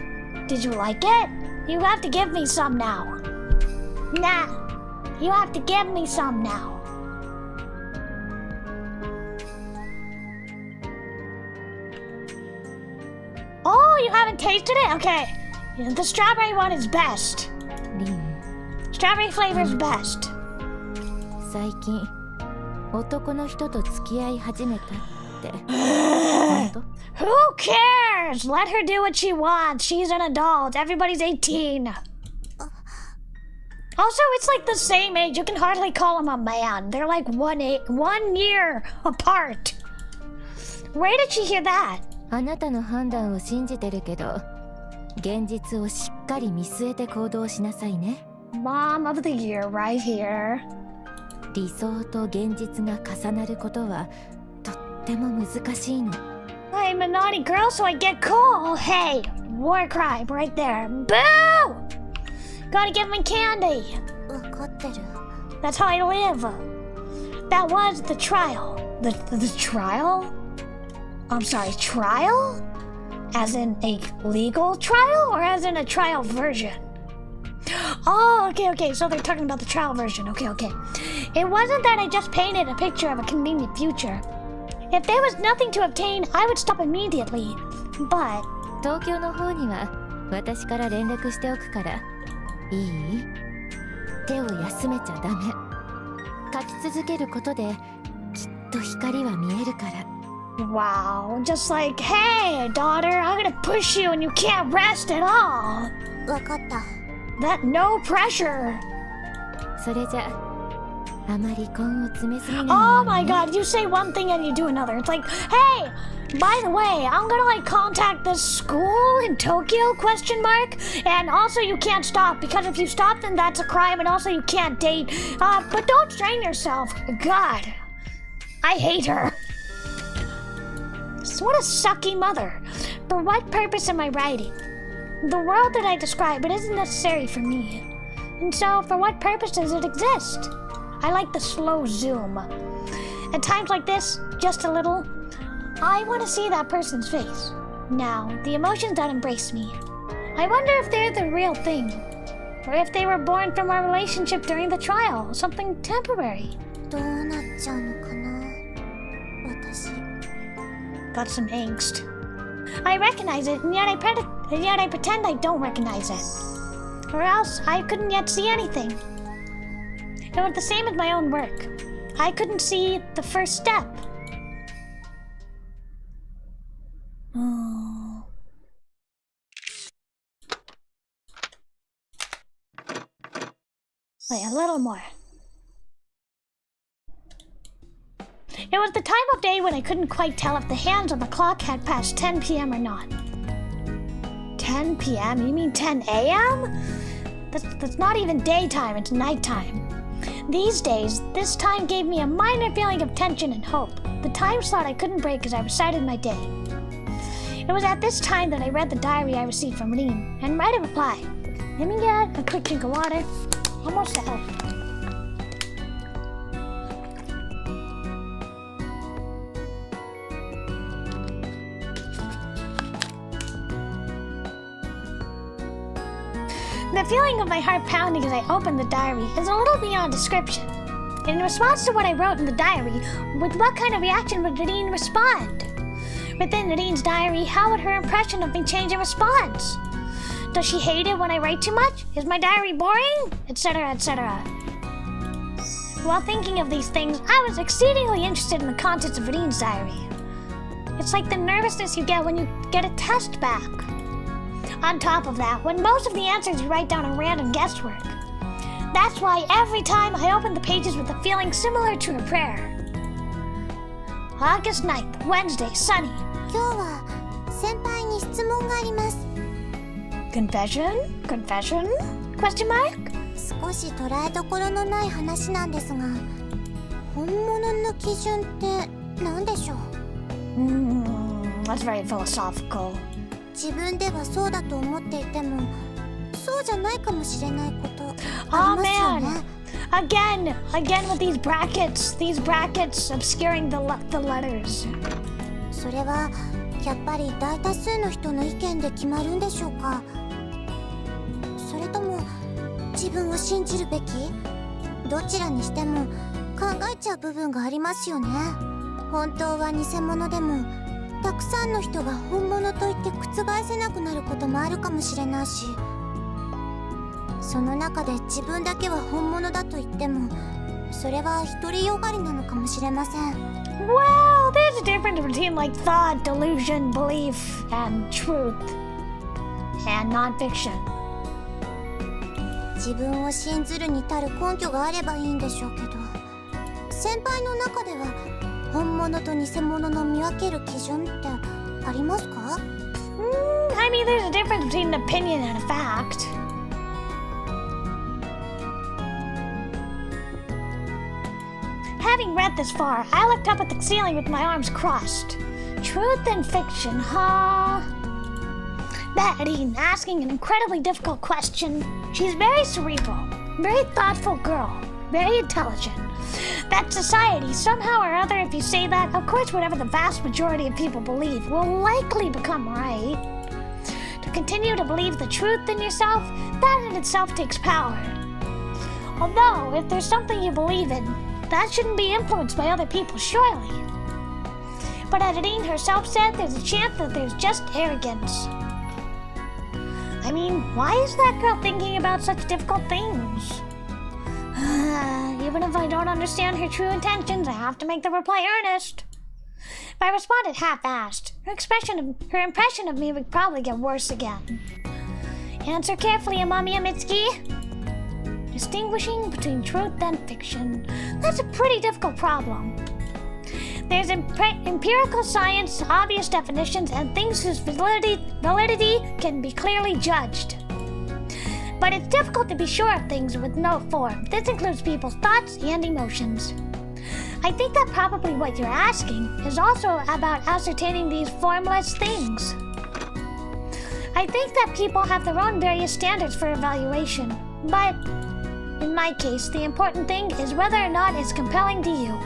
Did you like it? You have to give me some now. Nah, you have to give me some now. Oh, you haven't tasted it? Okay. The strawberry one is best. リン、 Strawberry flavor is best. 最近男の人と付き合い始めたって本当？ Who cares? Let her do what she wants. She's an adult. Everybody's 18. Also, it's like the same age. You can hardly call him a man. They're like 1 year apart. Where did she hear that? あなたの判断を信じてるけど、現実をしっかり見据えて行動しなさいね。Mom of the Year right here. 理想と現実が重なることはとっても難しいの。I'm a naughty girl, so I get cool. Hey, war crime right there. Boo! Gotta give me candy. わかってる。 That's how I live. That was the trial. The trial? I'm sorry, trial? As in a legal trial or as in a trial version? Oh, okay, so they're talking about the trial version. Okay. It wasn't that I just painted a picture of a convenient future. If there was nothing to obtain, I would stop immediately. But... 東京の方には私から連絡しておくから。いい？手を休めちゃダメ。書き続けることできっと光は見えるから。Wow, just like, hey, daughter, I'm gonna push you and you can't rest at all. わかった。That no pressure. それじゃあまり根を詰めすぎないようにね。Oh my god, you say one thing and you do another. It's like, hey, by the way, I'm gonna like contact this school in Tokyo, ? And also you can't stop, because if you stop then that's a crime, and also you can't date. But don't strain yourself. God, I hate her. What a sucky mother. For what purpose am I writing? The world that I describe, it isn't necessary for me. And so, for what purpose does it exist? I like the slow zoom. At times like this, just a little, I want to see that person's face. Now, the emotions that embrace me. I wonder if they're the real thing. Or if they were born from our relationship during the trial, something temporary. どうなっちゃうのかな私。 Got some angst. I recognize it, and yet I pretend I don't recognize it. Or else I couldn't yet see anything. It was the same as my own work. I couldn't see the first step. Oh. Wait, a little more. It was the time of day when I couldn't quite tell if the hands on the clock had passed 10 p.m. or not. 10 p.m.? You mean 10 a.m.? That's not even daytime, it's nighttime. These days, this time gave me a minor feeling of tension and hope. The time slot I couldn't break as I recited my day. It was at this time that I read the diary I received from Rin and read a reply. Let me get a quick drink of water. Almost out. The feeling of my heart pounding as I opened the diary is a little beyond description. In response to what I wrote in the diary, with what kind of reaction would Nadine respond? Within Nadine's diary, how would her impression of me change in response? Does she hate it when I write too much? Is my diary boring? Etc., etc. While thinking of these things, I was exceedingly interested in the contents of Nadine's diary. It's like the nervousness you get when you get a test back. On top of that, when most of the answers you write down are random guesswork. That's why every time I open the pages with a feeling similar to a prayer. August 9th, Wednesday, sunny. 今日は先輩に質問があります。 Confession? Confession? Question mark? 少し捉えどころのない話なんですが、本物の基準って何でしょう？ That's very philosophical. 自分ではそうだと思っていても、そうじゃないかもしれないことあ Oh りますよね。 man! Again with these brackets obscuring the letters. それはやっぱり大多数の人の意見で決まるんでしょうか。それとも自分を信じるべき？どちらにしても考えちゃう部分がありますよね。本当は偽物でもたくさんの人が本物と言って覆せなくなることもあるかもしれないし、その中で自分だけは本物だと言ってもそれは独りよがりなのかもしれません。 Well, there's a difference between like thought, delusion, belief, and truth. And non-fiction. 自分を信ずるに足る根拠があればいいんでしょうけど、先輩の中では本物と偽物の見分ける基準ってありますか？ I mean, there's a difference between an opinion and a fact. Having read this far, I looked up at the ceiling with my arms crossed. Truth and fiction, huh? Betty, asking an incredibly difficult question. She's very cerebral, very thoughtful girl, very intelligent. That society, somehow or other, if you say that, of course whatever the vast majority of people believe will likely become right. To continue to believe the truth in yourself, that in itself takes power. Although, if there's something you believe in, that shouldn't be influenced by other people, surely. But as Nadine herself said, there's a chance that there's just arrogance. I mean, why is that girl thinking about such difficult things? Even if I don't understand her true intentions, I have to make the reply earnest. If I responded half-assed, her impression of me would probably get worse again. Answer carefully, Amamiya Mitsuki. Distinguishing between truth and fiction. That's a pretty difficult problem. There's empirical science, obvious definitions, and things whose validity can be clearly judged. But it's difficult to be sure of things with no form. This includes people's thoughts and emotions. I think that probably what you're asking is also about ascertaining these formless things. I think that people have their own various standards for evaluation, but in my case, the important thing is whether or not it's compelling to you.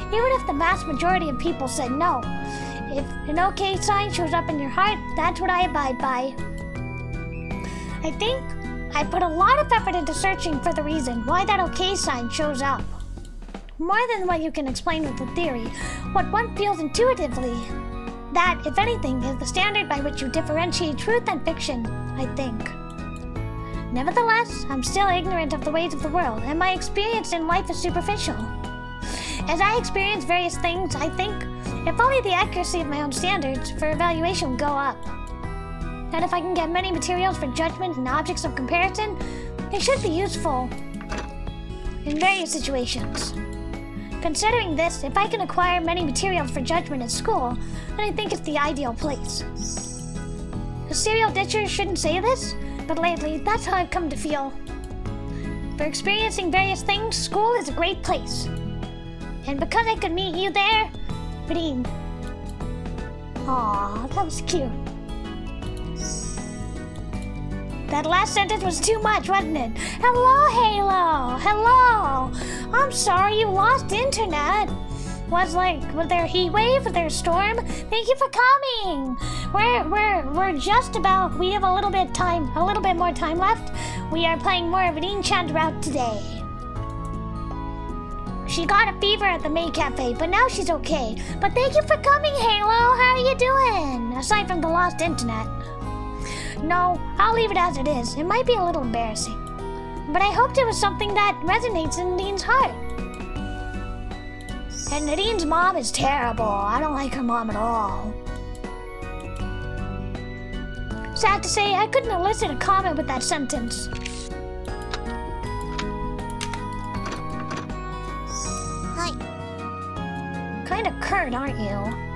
Even if the vast majority of people said no, if an okay sign shows up in your heart, that's what I abide by. I think I put a lot of effort into searching for the reason why that okay sign shows up. More than what you can explain with a theory, what one feels intuitively. That, if anything, is the standard by which you differentiate truth and fiction, I think. Nevertheless, I'm still ignorant of the ways of the world, and my experience in life is superficial. As I experience various things, I think, if only the accuracy of my own standards for evaluation will go up. And if I can get many materials for judgment and objects of comparison, it should be useful in various situations. Considering this, if I can acquire many materials for judgment at school, then I think it's the ideal place. The serial ditchers shouldn't say this, but lately, that's how I've come to feel. For experiencing various things, school is a great place. And because I could meet you there, Reem. Aw, that was cute. That last sentence was too much, wasn't it? Hello, Halo! Hello! I'm sorry you lost internet. Was there a heat wave? Was there a storm? Thank you for coming! We're just about, we have a little bit more time left. We are playing more of an enchant route today. She got a fever at the maid cafe, but now she's okay. But thank you for coming, Halo! How are you doing? Aside from the lost internet. No, I'll leave it as it is. It might be a little embarrassing. But I hoped it was something that resonates in Nadine's heart. And Nadine's mom is terrible. I don't like her mom at all. Sad to say, I couldn't elicit a comment with that sentence. Hi. Kinda curt, aren't you?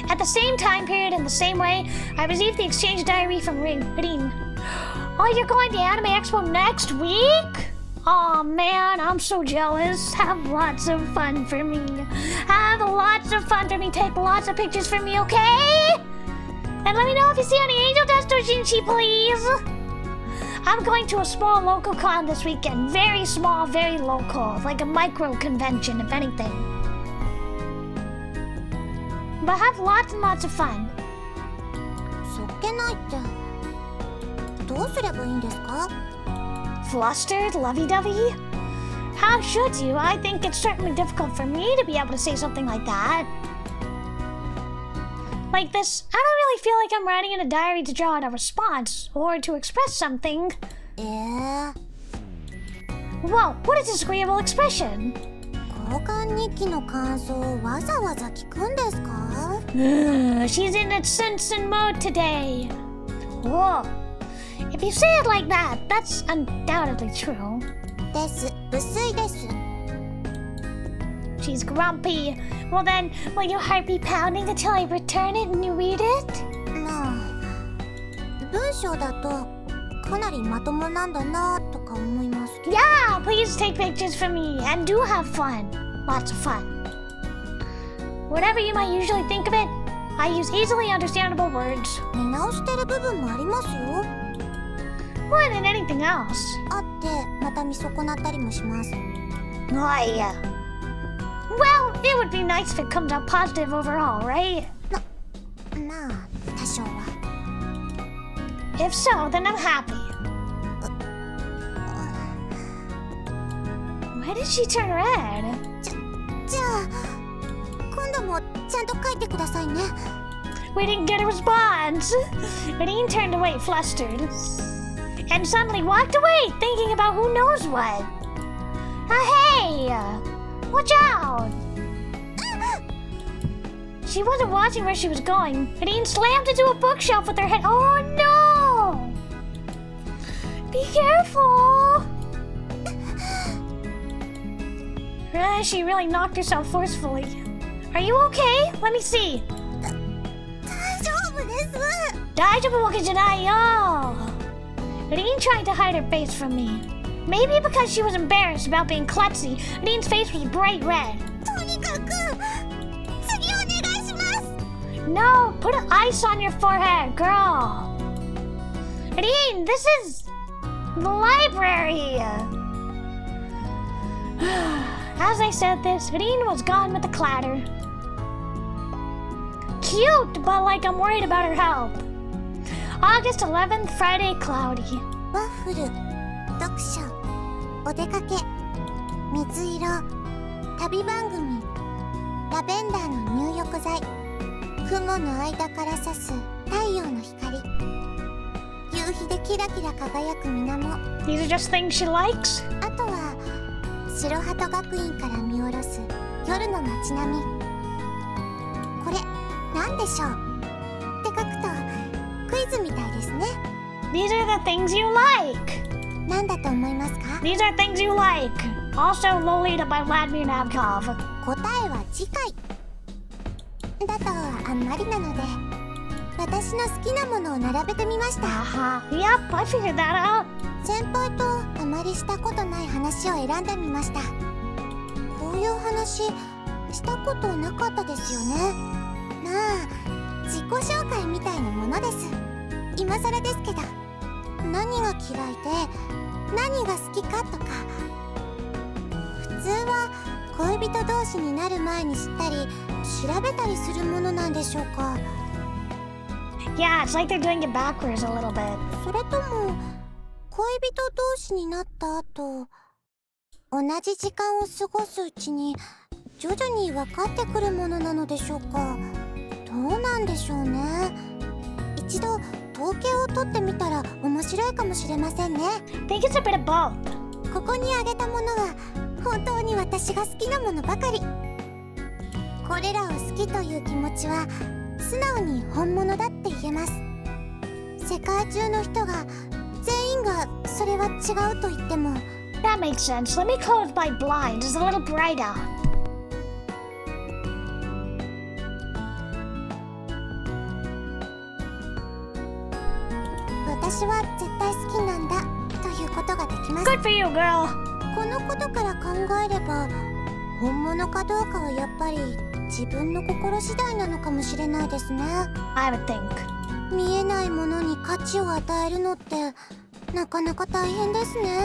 At the same time period, in the same way, I received the exchange diary from Rin. Oh, you're going to Anime Expo next week? Aw, man, I'm so jealous. Have lots of fun for me. Have lots of fun for me. Take lots of pictures for me, okay? And let me know if you see any angel dust or Jinchi, please. I'm going to a small local con this weekend. Very small, very local. Like a micro convention, if anything. But have lots and lots of fun. そっけないってどうすればいいんですか? Flustered, lovey-dovey? How should you? I think it's certainly difficult for me to be able to say something like that. Like this, I don't really feel like I'm writing in a diary to draw out a response or to express something. Whoa, what a disagreeable expression. 交換日記の感想をわざわざ聞くんですか? She's in a Sensen mode today. Whoa. If you say it like that, that's undoubtedly true. です。薄いです。 She's grumpy. Well then, will your heart be pounding until I return it and you read it? まあ、文章だとかなりまともなんだなとか思いますけど。Yeah, please take pictures for me and do have fun. Lots of fun. Whatever you might usually think of it, I use easily understandable words. 見直してる部分もありますよ。More than anything else. あってまた見損なったりもします。Oh yeah. Well, it would be nice if it comes out positive overall, right? まあ、多少は。If so, then I'm happy. Why did she turn red? じゃあ、今度もちゃんと書いてくださいね。We didn't get a response. Nadine turned away, flustered, and suddenly walked away, thinking about who knows what. Hey! Watch out! She wasn't watching where she was going. Nadine slammed into a bookshelf with her head. Oh no! Be careful! She really knocked herself forcefully. Are you okay? Let me see. 大丈夫です。大丈夫わけじゃないよ. Nadine tried to hide her face from me. Maybe because she was embarrassed about being klutzy, Nadine's face was bright red. とにかく次お願いします。No, put ice on your forehead, girl. Adine, this is the library. As I said this, Adine was gone with a clatter. Cute, but like I'm worried about her health. August 11th, Friday, cloudy. ワッフル、読書、お出かけ、水色、旅番組、ラベンダーの入浴剤、雲の間から差す太陽の光、夕日でキラキラ輝く水面。 These are just things she likes. あとは白鳩学院から見下ろす夜の街並み。これ何でしょうって書くとクイズみたいですね。 These are the things you like. 何だと思いますか？ These are things you like. Also, Lolita by Vladimir Nabokov. 答えは次回だとあんまりなので、私の好きなものを並べてみました。 Yep, I figured that out. 先輩とあまりしたことない話を選んでみました。こういう話したことなかったですよね。まあ自己紹介みたいなものです。今更ですけど、何が嫌いで何が好きかとか。普通は恋人同士になる前に知ったり調べたりするものなんでしょうか。 Yeah, it's like they're doing it backwards a little bit. それとも恋人同士になった後、同じ時間を過ごすうちに徐々に分かってくるものなのでしょうか。どうなんでしょうね。一度統計を取ってみたら面白いかもしれませんね。 I think it's a bit of both. ここに挙げたものは本当に私が好きなものばかり。これらを好きという気持ちは素直に本物だって言えます。世界中の人が全員がそれは違うと言っても。 That makes sense. Let me close my blinds. It's a little bright out. 私は絶対好きなんだということができます。 Good for you, girl. このことから考えれば本物かどうかはやっぱり自分の心次第なのかもしれないですね。 I would think. 見えないものに価値を与えるのってなかなか大変ですね。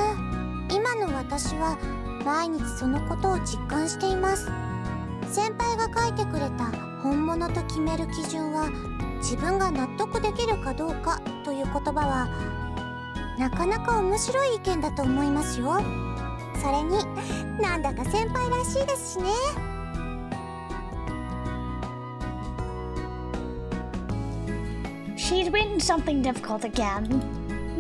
今の私は毎日そのことを実感しています。先輩が書いてくれた本物と決める基準は自分が納得できるかどうかという言葉はなかなか面白い意見だと思いますよ。それになんだか先輩らしいですしね。She's written something difficult again.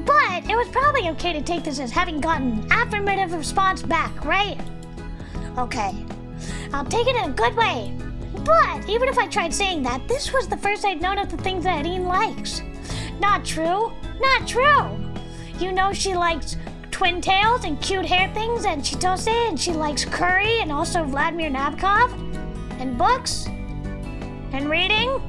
But it was probably okay to take this as having gotten affirmative response back, right? Okay. I'll take it in a good way. But even if I tried saying that, this was the first I'd known of the things that Adine likes. Not true. Not true. You know she likes twin tails and cute hair things and chitose, and she likes curry and also Vladimir Nabokov and books and reading.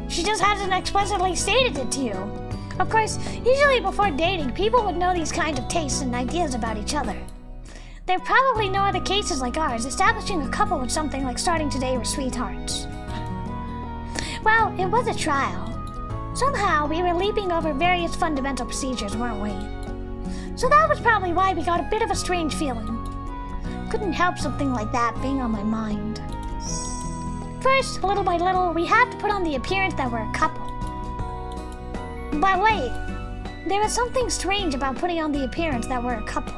She just hasn't explicitly stated it to you. Of course, usually before dating, people would know these kinds of tastes and ideas about each other. There are probably no other cases like ours, establishing a couple with something like starting today were sweethearts. Well, it was a trial. Somehow, we were leaping over various fundamental procedures, weren't we? So that was probably why we got a bit of a strange feeling. Couldn't help something like that being on my mind. First, little by little, we had to put on the appearance that we're a couple. But wait, there was something strange about putting on the appearance that we're a couple.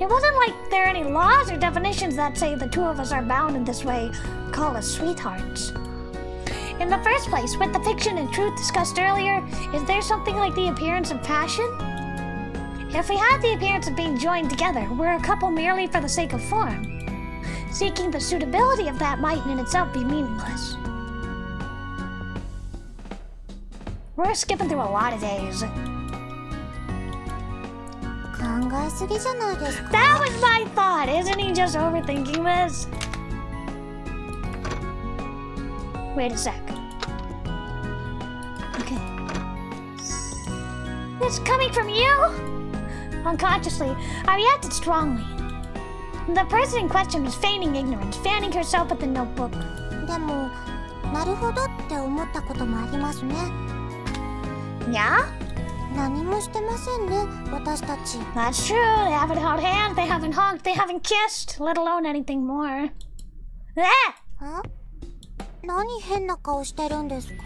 It wasn't like there are any laws or definitions that say the two of us are bound in this way, call us sweethearts. In the first place, with the fiction and truth discussed earlier, is there something like the appearance of passion? If we had the appearance of being joined together, we're a couple merely for the sake of form. Seeking the suitability of that might in itself be meaningless. We're skipping through a lot of days. 考えすぎじゃないですか。 That was my thought! Isn't he just overthinking this? Wait a sec. Okay. It's coming from you? Unconsciously, I reacted strongly. The person in question was feigning ignorance, fanning herself with the notebook. でもなるほどって思ったこともありますね。 Yeah? 何もしてませんね、私たち。 That's true. They haven't held hands, they haven't hugged, they haven't kissed, let alone anything more. Ah! あ、何変な顔してるんですか？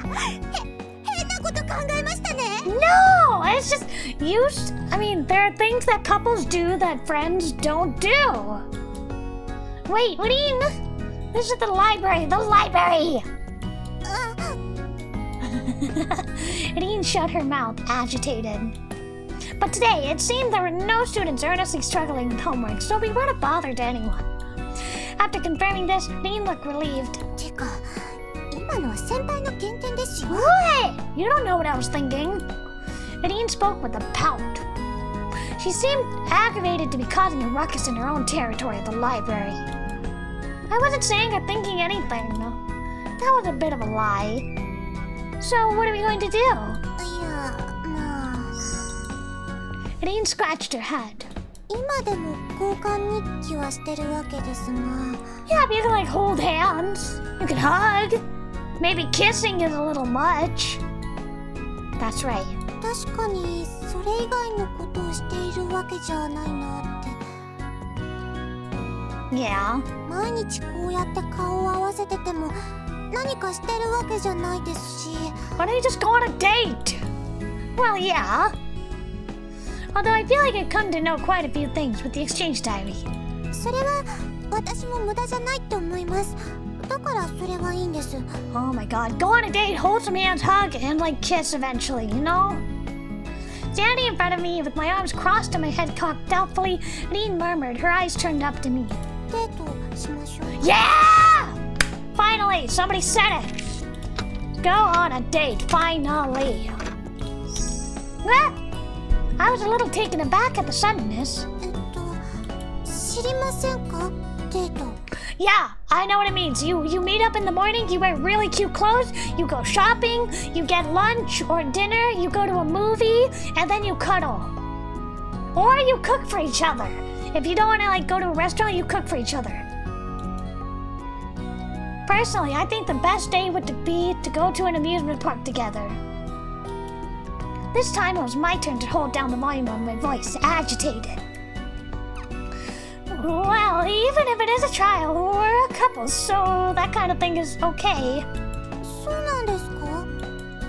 変なこと考えましたね。 No! It's just I mean, there are things that couples do that friends don't do. Wait, Lynn! This is the library, the library! Lynn shut her mouth, agitated. But today, it seemed there were no students earnestly struggling with homework, so we weren't a bother to anyone. After confirming this, Lynn looked relieved. てか、今のは先輩の減点ですよ。 What? You don't know what I was thinking. Nadine spoke with a pout. She seemed aggravated to be causing a ruckus in her own territory at the library. I wasn't saying or thinking anything. That was a bit of a lie. So what are we going to do? いや、まあ。 Nadine scratched her head. 今でも交換日記はしてるわけですが。 Yeah, but you can like hold hands. You can hug. Maybe kissing is a little much. That's right. 確かにそれ以外のことをしているわけじゃないなって。 Yeah. 毎日こうやって顔を合わせてても何かしてるわけじゃないですし。 Why don't you just go on a date? Well, yeah. Although I feel like I've come to know quite a few things with the exchange diary. それは私も無駄じゃないって思います。だからそれはいいんです。 Oh my god, go on a date, hold some hands, hug, and like kiss eventually, you know? Standing in front of me with my arms crossed and my head cocked doubtfully, Nadine murmured, her eyes turned up to me. デートしましょう。 Yeah! Finally, somebody said it! Go on a date, finally. What? I was a little taken aback at the suddenness. 知りませんか？デート。 Yeah, I know what it means. You meet up in the morning, you wear really cute clothes, you go shopping, you get lunch or dinner, you go to a movie, and then you cuddle. Or you cook for each other. If you don't want to like go to a restaurant, you cook for each other. Personally, I think the best day would be to go to an amusement park together. This time it was my turn to hold down the volume on my voice, agitated. Well, even if it is a trial, we're a couple, so that kind of thing is okay. そうなんですか？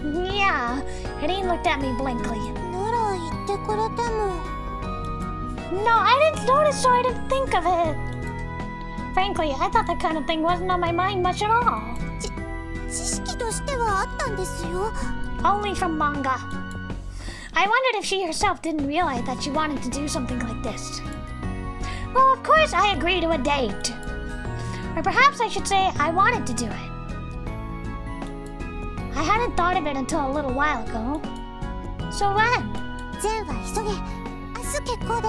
Yeah, Nadine looked at me blankly. なら言ってくれても。 No, I didn't notice, so I didn't think of it. Frankly, I thought that kind of thing wasn't on my mind much at all. 知識としてはあったんですよ。 Only from manga. I wondered if she herself didn't realize that she wanted to do something like this. Well, of course I agreed to a date. Or perhaps I should say I wanted to do it. I hadn't thought of it until a little while ago. So when? 善は急げ。明日結構で。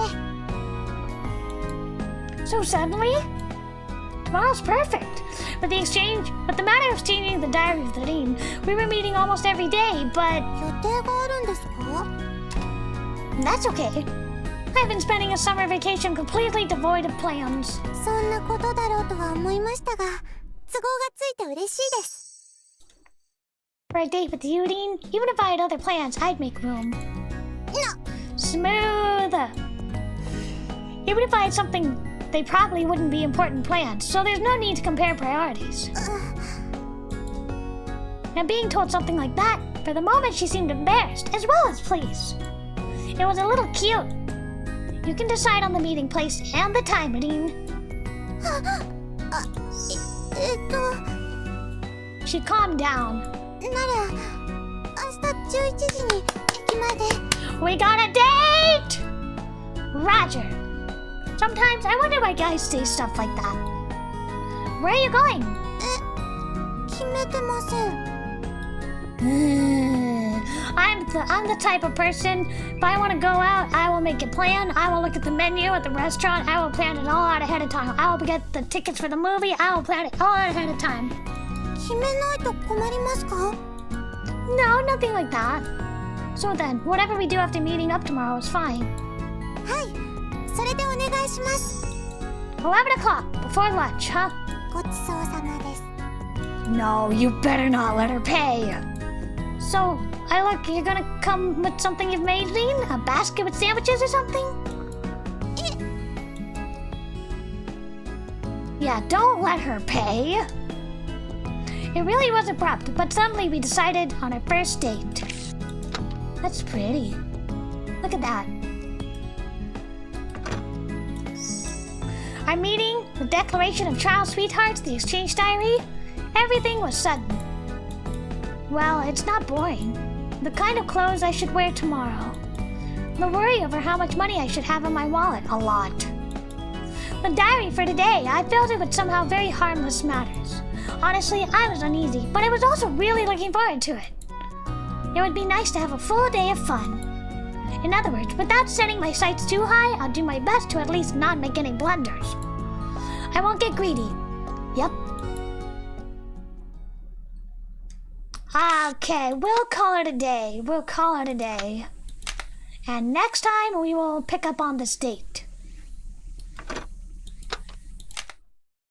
So suddenly? Tomorrow's perfect. With the matter of exchanging the diary with Nadine, we were meeting almost every day, but 予定があるんですか？ that's okay. I've been spending a summer vacation completely devoid of plans. そんなことだろうとは思いましたが、都合がついて嬉しいです。 For a date with you, Dean, even if I had other plans, I'd make room. Smooth. Even if I had something, they probably wouldn't be important plans, so there's no need to compare priorities. Now, being told something like that, for the moment she seemed embarrassed, as well as pleased. It was a little cute. You can decide on the meeting place and the time, Dean. She calmed down. なら、明日11時に駅まで。 We got a date! Roger. Sometimes I wonder why guys say stuff like that. Where are you going? 決めてません。I'm the type of person, if I want to go out, I will make a plan. I will look at the menu at the restaurant. I will plan it all out ahead of time. I will get the tickets for the movie. I will plan it all out ahead of time. 決めないと困りますか？ No, nothing like that. So then, whatever we do after meeting up tomorrow is fine. はい、それでお願いします。 11 o'clock, before lunch, huh? ごちそうさまです。No, you better not let her pay. So, look, you're gonna come with something you've made, Lean? A basket with sandwiches or something? Yeah, don't let her pay. It really was abrupt, but suddenly we decided on our first date. That's pretty. Look at that. Our meeting, the declaration of child sweethearts, the exchange diary, everything was sudden. Well, it's not boring. The kind of clothes I should wear tomorrow. The worry over how much money I should have in my wallet, a lot. The diary for today, I filled it with somehow very harmless matters. Honestly, I was uneasy, but I was also really looking forward to it. It would be nice to have a full day of fun. In other words, without setting my sights too high, I'll do my best to at least not make any blunders. I won't get greedy. Yep. Okay, we'll call it a day. We'll call it a day. And next time we will pick up on this date.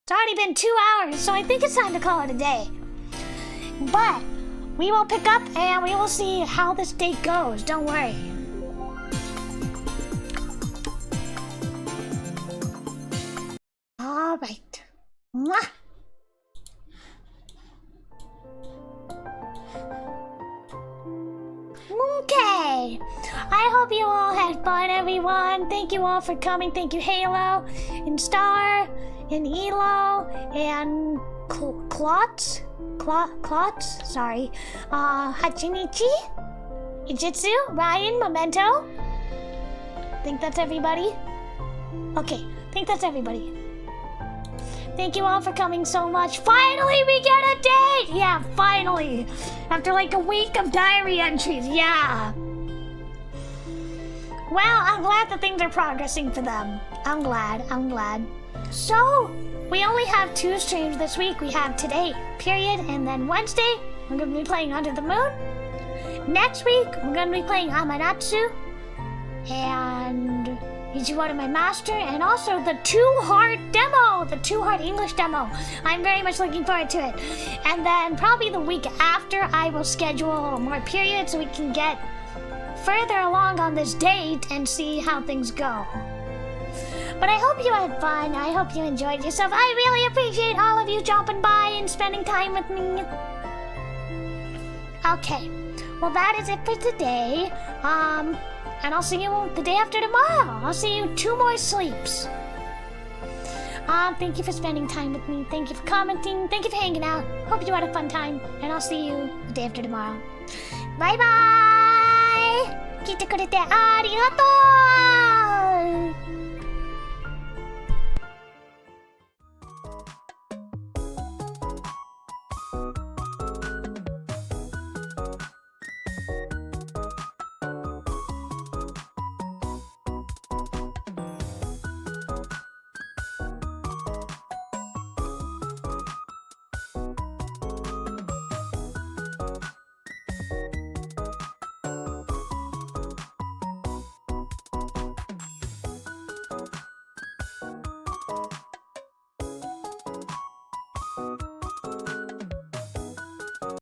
It's already been 2 hours, so I think it's time to call it a day. But we will pick up and we will see how this date goes. Don't worry. All right. Mwah. Okay. I hope you all had fun, everyone. Thank you all for coming. Thank you, Halo, and Star, and Elo, and Klotz? Sorry. Hachinichi, Ijitsu, Ryan, Memento. Think that's everybody? Okay, think that's everybody. Thank you all for coming so much. Finally, we get a date! Yeah, finally. After like a week of diary entries, yeah. Well, I'm glad that things are progressing for them. I'm glad. So, we only have 2 streams this week. We have today, period, and then Wednesday, we're going to be playing Under the Moon. Next week, we're going to be playing Amanatsu, and Ichiwara My Master, and also the 2-heart demo, the 2-heart English demo. I'm very much looking forward to it. And then probably the week after, I will schedule more periods so we can get further along on this date and see how things go. But I hope you had fun. I hope you enjoyed yourself. I really appreciate all of you dropping by and spending time with me. Okay, well that is it for today. And I'll see you the day after tomorrow. I'll see you 2 more sleeps. Thank you for spending time with me. Thank you for commenting. Thank you for hanging out. Hope you had a fun time. And I'll see you the day after tomorrow. Bye bye! 聞いてくれてありがとう!